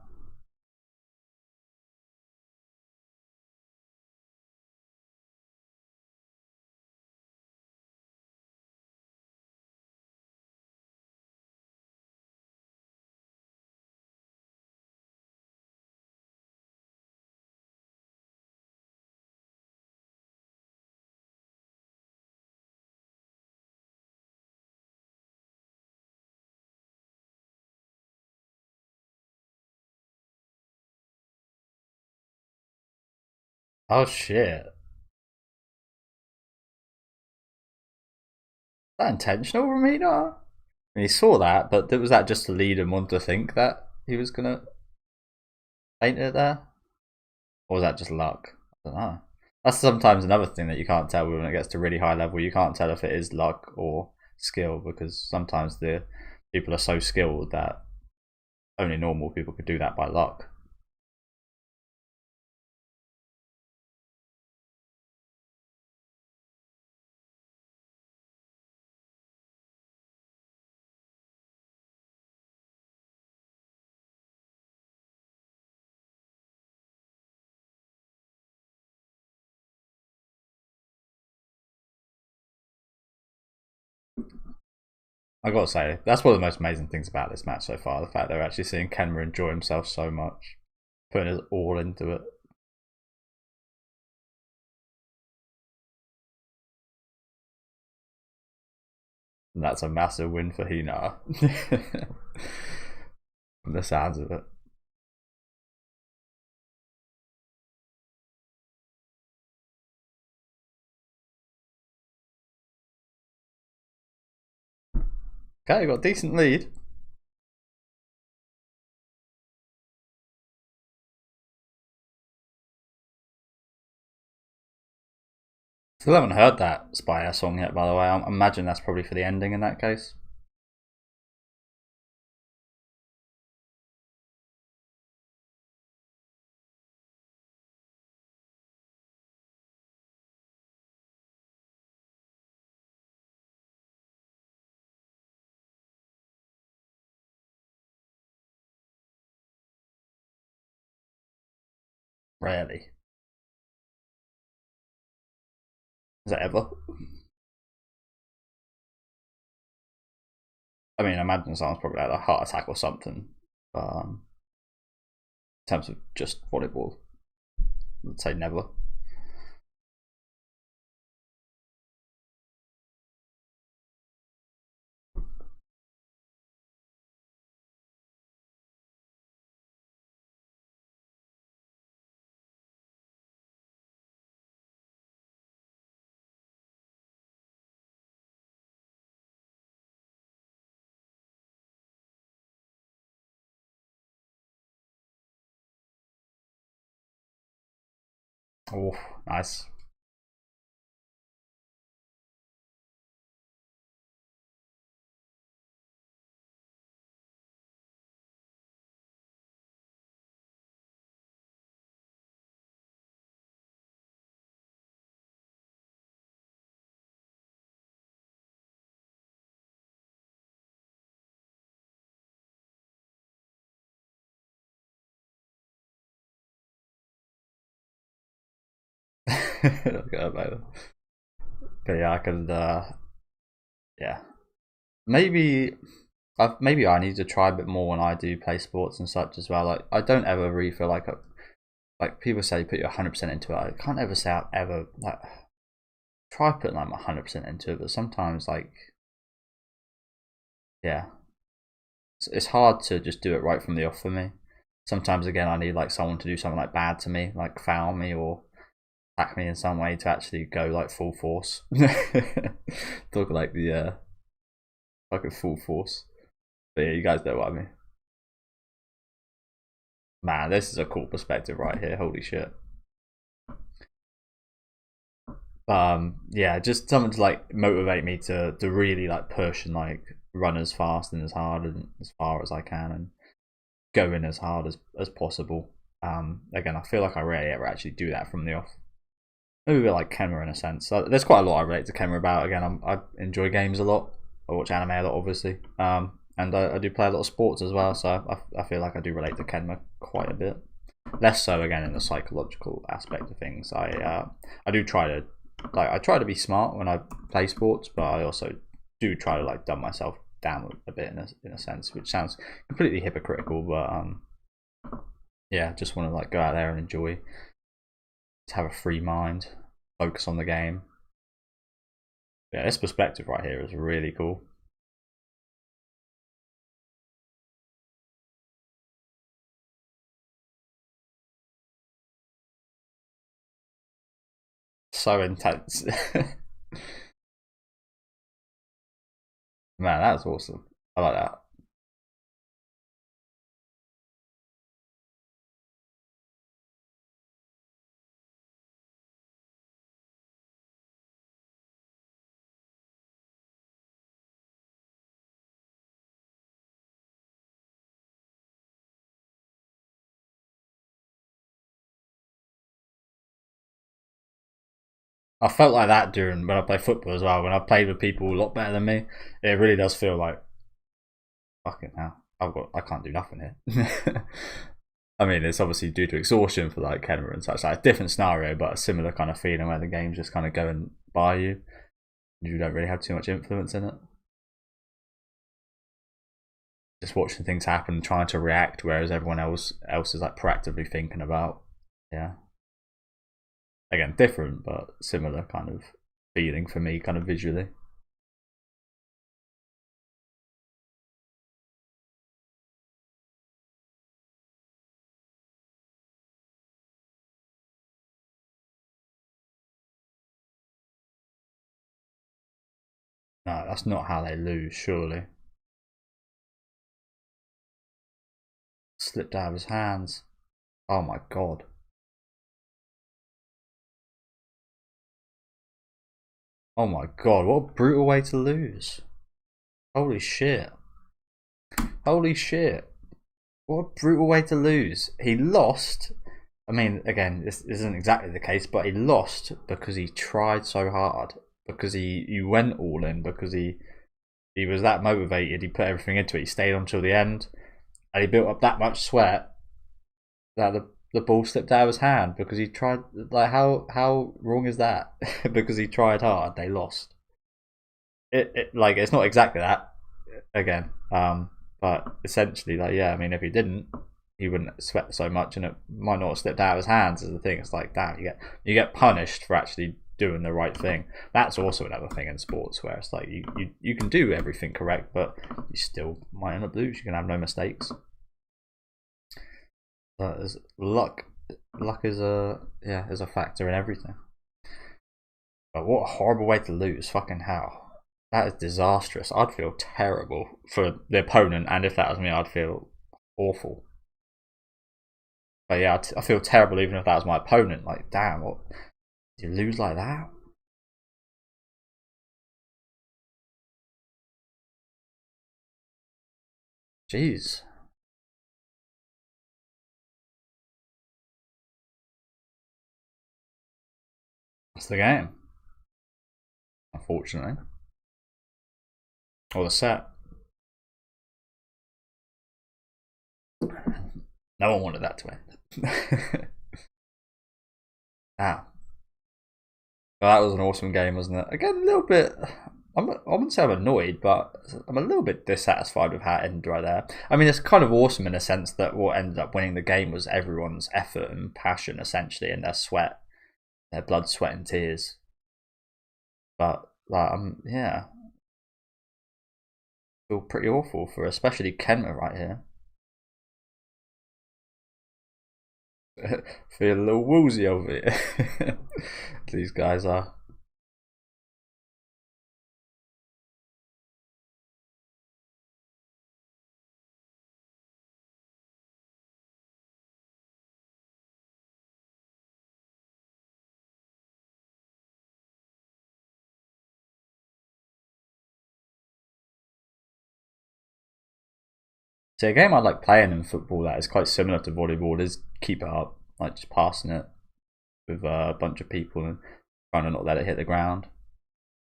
Oh shit. Is that intentional, Ramina? And he saw that, but was that just to lead him on to think that he was gonna paint it there? Or was that just luck? I don't know. That's sometimes another thing that you can't tell when it gets to really high level. You can't tell if it is luck or skill because sometimes the people are so skilled that only normal people could do that by luck. I gotta say, that's one of the most amazing things about this match so far. The fact that we're actually seeing Kenma enjoy himself so much, putting his all into it. And that's a massive win for Hina. From the sounds of it. Okay, got a decent lead. Still haven't heard that Spire song yet, by the way. I imagine that's probably for the ending in that case. Rarely. Is that ever? I mean, I imagine someone's probably had a heart attack or something. In terms of just volleyball, I'd say never. Oh, nice. But yeah, I could. Yeah, maybe. Maybe I need to try a bit more when I do play sports and such as well. Like I don't ever really feel like people say put your 100% into it. I can't ever say I ever like try putting like my 100% into it, but sometimes like yeah, it's hard to just do it right from the off for me. Sometimes again I need like someone to do something like bad to me, like foul me or attack me in some way to actually go like full force. Talk like the like a full force. But yeah, you guys know what I mean. Man, this is a cool perspective right here. Holy shit. Yeah, just something to like motivate me to really like push and like run as fast and as hard and as far as I can and go in as hard as possible. Again, I feel like I rarely ever actually do that from the off. Maybe a bit like Kenma in a sense. So there's quite a lot I relate to Kenma about. Again, I enjoy games a lot. I watch anime a lot, obviously. And I do play a lot of sports as well, so I feel like I do relate to Kenma quite a bit. Less so again in the psychological aspect of things. I do try to I try to be smart when I play sports, but I also do try to like dumb myself down a bit in a sense, which sounds completely hypocritical, but yeah, just want to like go out there and enjoy, to have a free mind, focus on the game. Yeah, this perspective right here is really cool. So intense. Man, that's awesome. I like that. I felt like that during when I play football as well. When I played with people a lot better than me, it really does feel like fucking hell. I can't do nothing here. I mean, it's obviously due to exhaustion for like Kenner and such. Like a different scenario, but a similar kind of feeling where the game's just kind of going by you. You don't really have too much influence in it. just watching things happen, trying to react, whereas everyone else is like proactively thinking about. Yeah. Again, different but similar kind of feeling for me, kind of visually. No, that's not how they lose, surely. Slipped out of his hands. Oh my god. Oh my god, what a brutal way to lose. Holy shit. Holy shit. What a brutal way to lose. He lost. I mean, again, this isn't exactly the case, but he lost because he tried so hard. Because he went all in, because he was that motivated, he put everything into it, he stayed until the end, and he built up that much sweat that the ball slipped out of his hand because he tried. Like, how wrong is that? Because he tried hard, they lost. Like, it's not exactly that, again, but essentially, like, yeah, I mean, if he didn't, he wouldn't sweat so much, and it might not have slipped out of his hands. Is the thing. It's like, damn, you get punished for actually doing the right thing. That's also another thing in sports where it's like you can do everything correct, but you still might end up losing. You can have no mistakes. Luck is a factor in everything. But what a horrible way to lose! Fucking hell, that is disastrous. I'd feel terrible for the opponent, and if that was me, I'd feel awful. But yeah, I feel terrible even if that was my opponent. Like, damn, what? You lose like that? Jeez. That's the game. Unfortunately. Or the set. No one wanted that to end. Ah. Well, that was an awesome game, wasn't it? Again, a little bit. I wouldn't say I'm annoyed, but I'm a little bit dissatisfied with how it ended right there. I mean, it's kind of awesome in a sense that what ended up winning the game was everyone's effort and passion, essentially, and their sweat, their blood, sweat, and tears. But like, yeah, I feel pretty awful for especially Kenma right here. Feel a little woozy over it. These guys are. So a game I like playing in football that is quite similar to volleyball is keep it up, like just passing it with a bunch of people and trying to not let it hit the ground,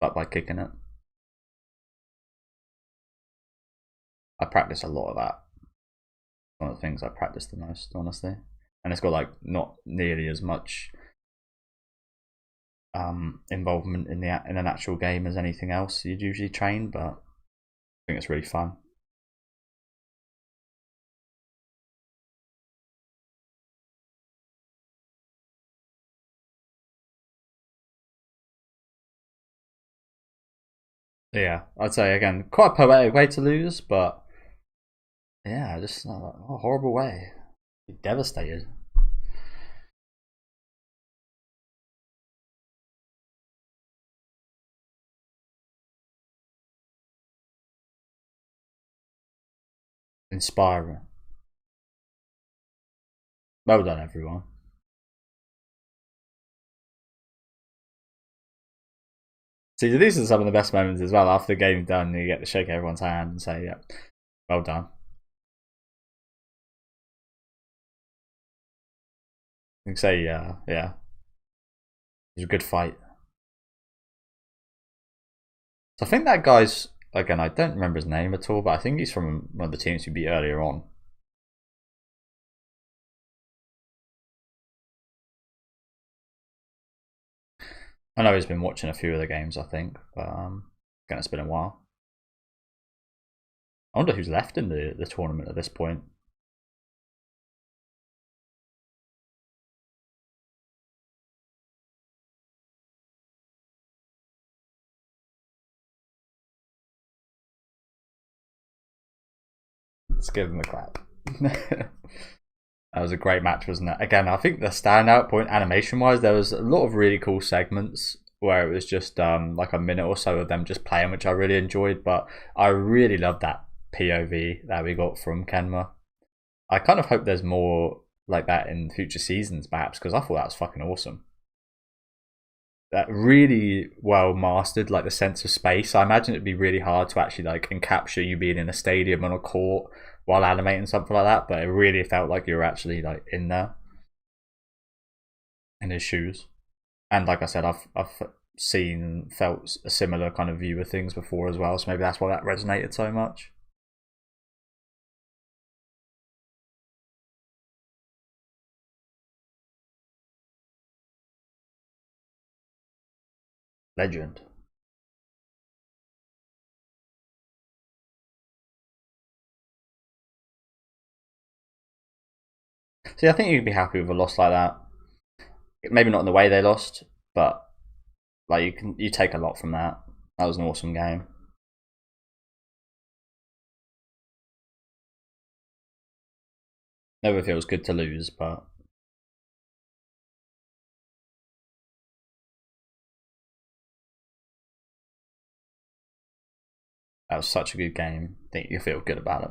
but by kicking it. I practice a lot of that. One of the things I practice the most, honestly, and it's got like not nearly as much involvement in an actual game as anything else you'd usually train, but I think it's really fun. Yeah, I'd say again, quite a poetic way to lose, but yeah, just what a horrible way. Be devastated. Inspiring. Well done, everyone. See, these are some of the best moments as well. After the game's done, you get to shake everyone's hand and say, "Yeah, well done." You can say, "Yeah, it was a good fight." So I think that guy's again. I don't remember his name at all, but I think he's from one of the teams we beat earlier on. I know he's been watching a few of the games, I think, but again, it's been a while. I wonder who's left in the tournament at this point. Let's give him a clap. That was a great match, wasn't it? Again, I think the standout point animation-wise, there was a lot of really cool segments where it was just like a minute or so of them just playing, which I really enjoyed. But I really loved that POV that we got from Kenma. I kind of hope there's more like that in future seasons, perhaps, because I thought that was fucking awesome. That really well mastered like the sense of space. I imagine it'd be really hard to actually like encapture you being in a stadium on a court while animating something like that, but it really felt like you were actually like in there in his shoes. And like I said, I've seen and felt a similar kind of view of things before as well, so maybe that's why that resonated so much. Legend. See, I think you'd be happy with a loss like that. Maybe not in the way they lost, but like you take a lot from that. That was an awesome game. Never feels good to lose, but that was such a good game. I think you feel good about it.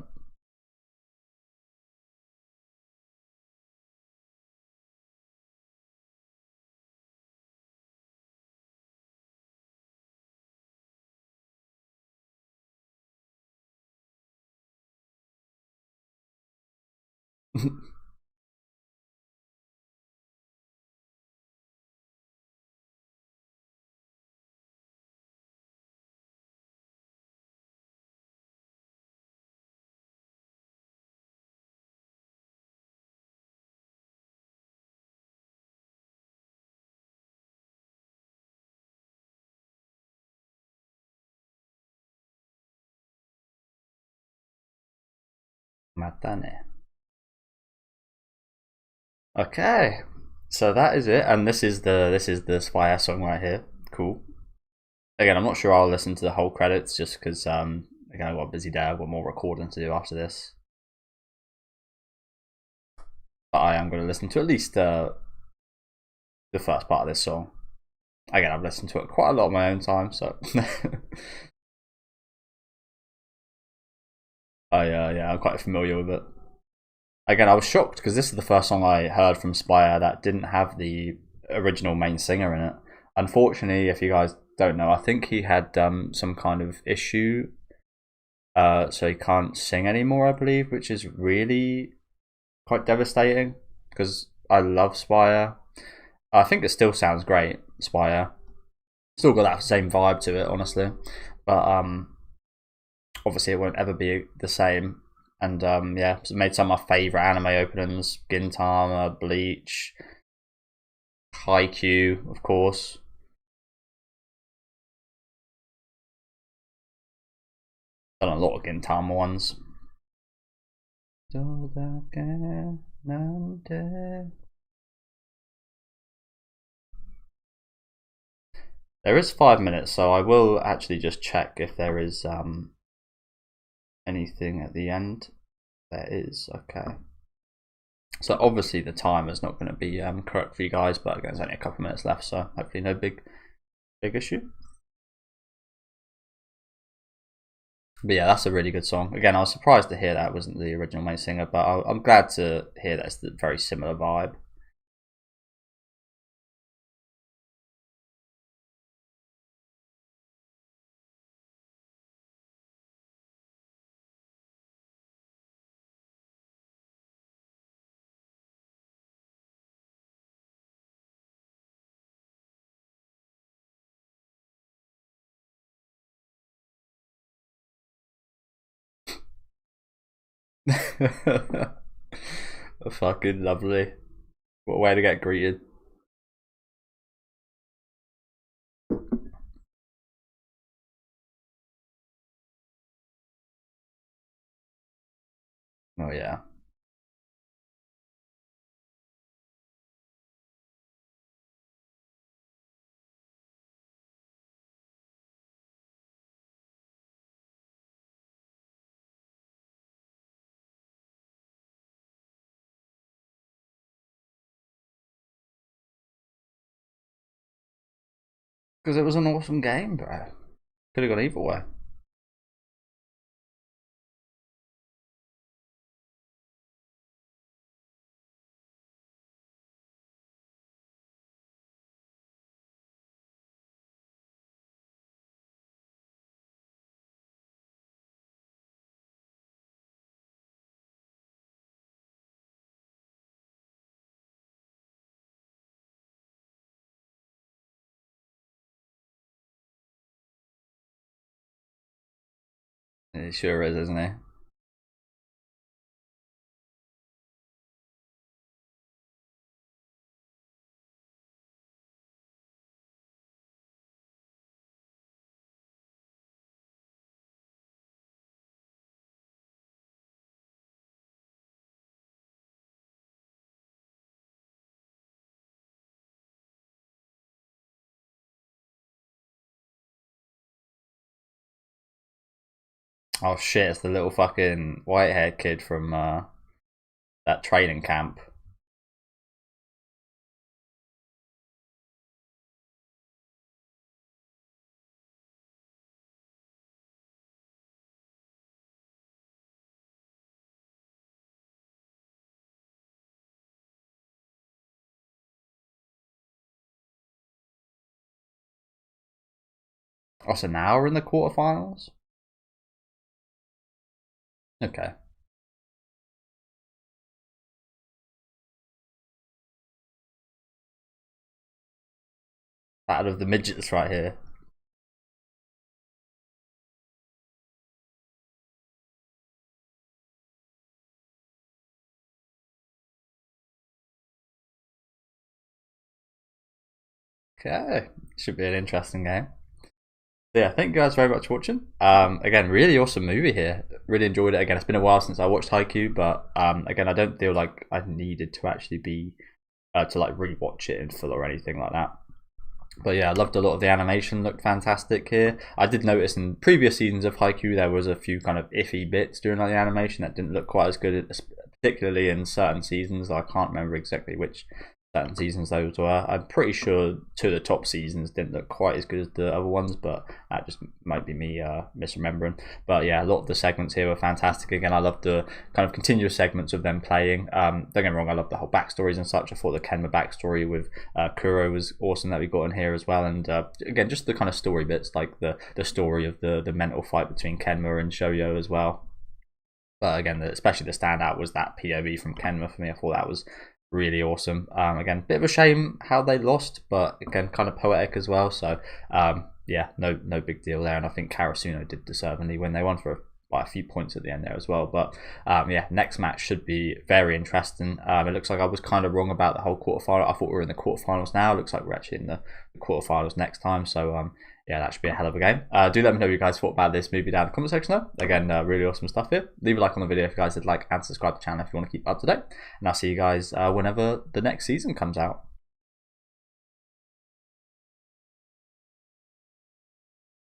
Matane. Okay, so that is it, and this is the Spire song right here. Cool. Again, I'm not sure I'll listen to the whole credits just because again I've got a busy day. I've got more recording to do after this. But I am going to listen to at least the first part of this song. Again, I've listened to it quite a lot on my own time, so yeah, I'm quite familiar with it. Again, I was shocked because this is the first song I heard from Spire that didn't have the original main singer in it. Unfortunately, if you guys don't know, I think he had some kind of issue, so he can't sing anymore, I believe, which is really quite devastating because I love Spire. I think it still sounds great, Spire. Still got that same vibe to it, honestly. But obviously it won't ever be the same. And yeah, it's made some of my favourite anime openings: Gintama, Bleach, Haikyuu, of course. Done a lot of Gintama ones. There is 5 minutes, so I will actually just check if there is anything at the end. There is, okay. So obviously the time is not going to be correct for you guys, but again, there's only a couple minutes left, so hopefully no big issue. But yeah, that's a really good song. Again, I was surprised to hear that wasn't the original main singer, but I'm glad to hear that it's a very similar vibe. Fucking lovely. What a way to get greeted. Oh yeah. Because it was an awesome game, bro. Could have gone either way. He sure is, isn't he? Oh shit, it's the little fucking white haired kid from that training camp. Oh, so now we're in the quarterfinals? Okay. Battle of the midgets right here. Okay. Should be an interesting game. So yeah, thank you guys very much for watching. Again, really awesome movie here. Really enjoyed it. Again, it's been a while since I watched Haikyuu, but again, I don't feel like I needed to actually be to like rewatch it in full or anything like that. But yeah, I loved a lot of the animation. Looked fantastic here. I did notice in previous seasons of Haikyuu there was a few kind of iffy bits during like, the animation that didn't look quite as good, particularly in certain seasons. I can't remember exactly which certain seasons those were. I'm pretty sure two of the top seasons didn't look quite as good as the other ones, but that just might be me misremembering. But yeah, a lot of the segments here were fantastic. Again, I loved the kind of continuous segments of them playing. Don't get me wrong, I love the whole backstories and such. I thought the Kenma backstory with Kuro was awesome that we got in here as well. And again, just the kind of story bits, like the story of the mental fight between Kenma and Shoyo as well. But again, especially the standout was that POV from Kenma for me. I thought that was really awesome. Again, bit of a shame how they lost, but again, kind of poetic as well. So yeah, no big deal there. And I think Caroso did deservingly win. They won for a few points at the end there as well. But yeah, next match should be very interesting. It looks like I was kind of wrong about the whole quarterfinal. I thought we were in the quarterfinals now. It looks like we're actually in the quarterfinals next time. So yeah, that should be a hell of a game. Do let me know what you guys thought about this movie down in the comment section though. Again, really awesome stuff here. Leave a like on the video if you guys did like, and subscribe to the channel if you want to keep up to date. And I'll see you guys whenever the next season comes out.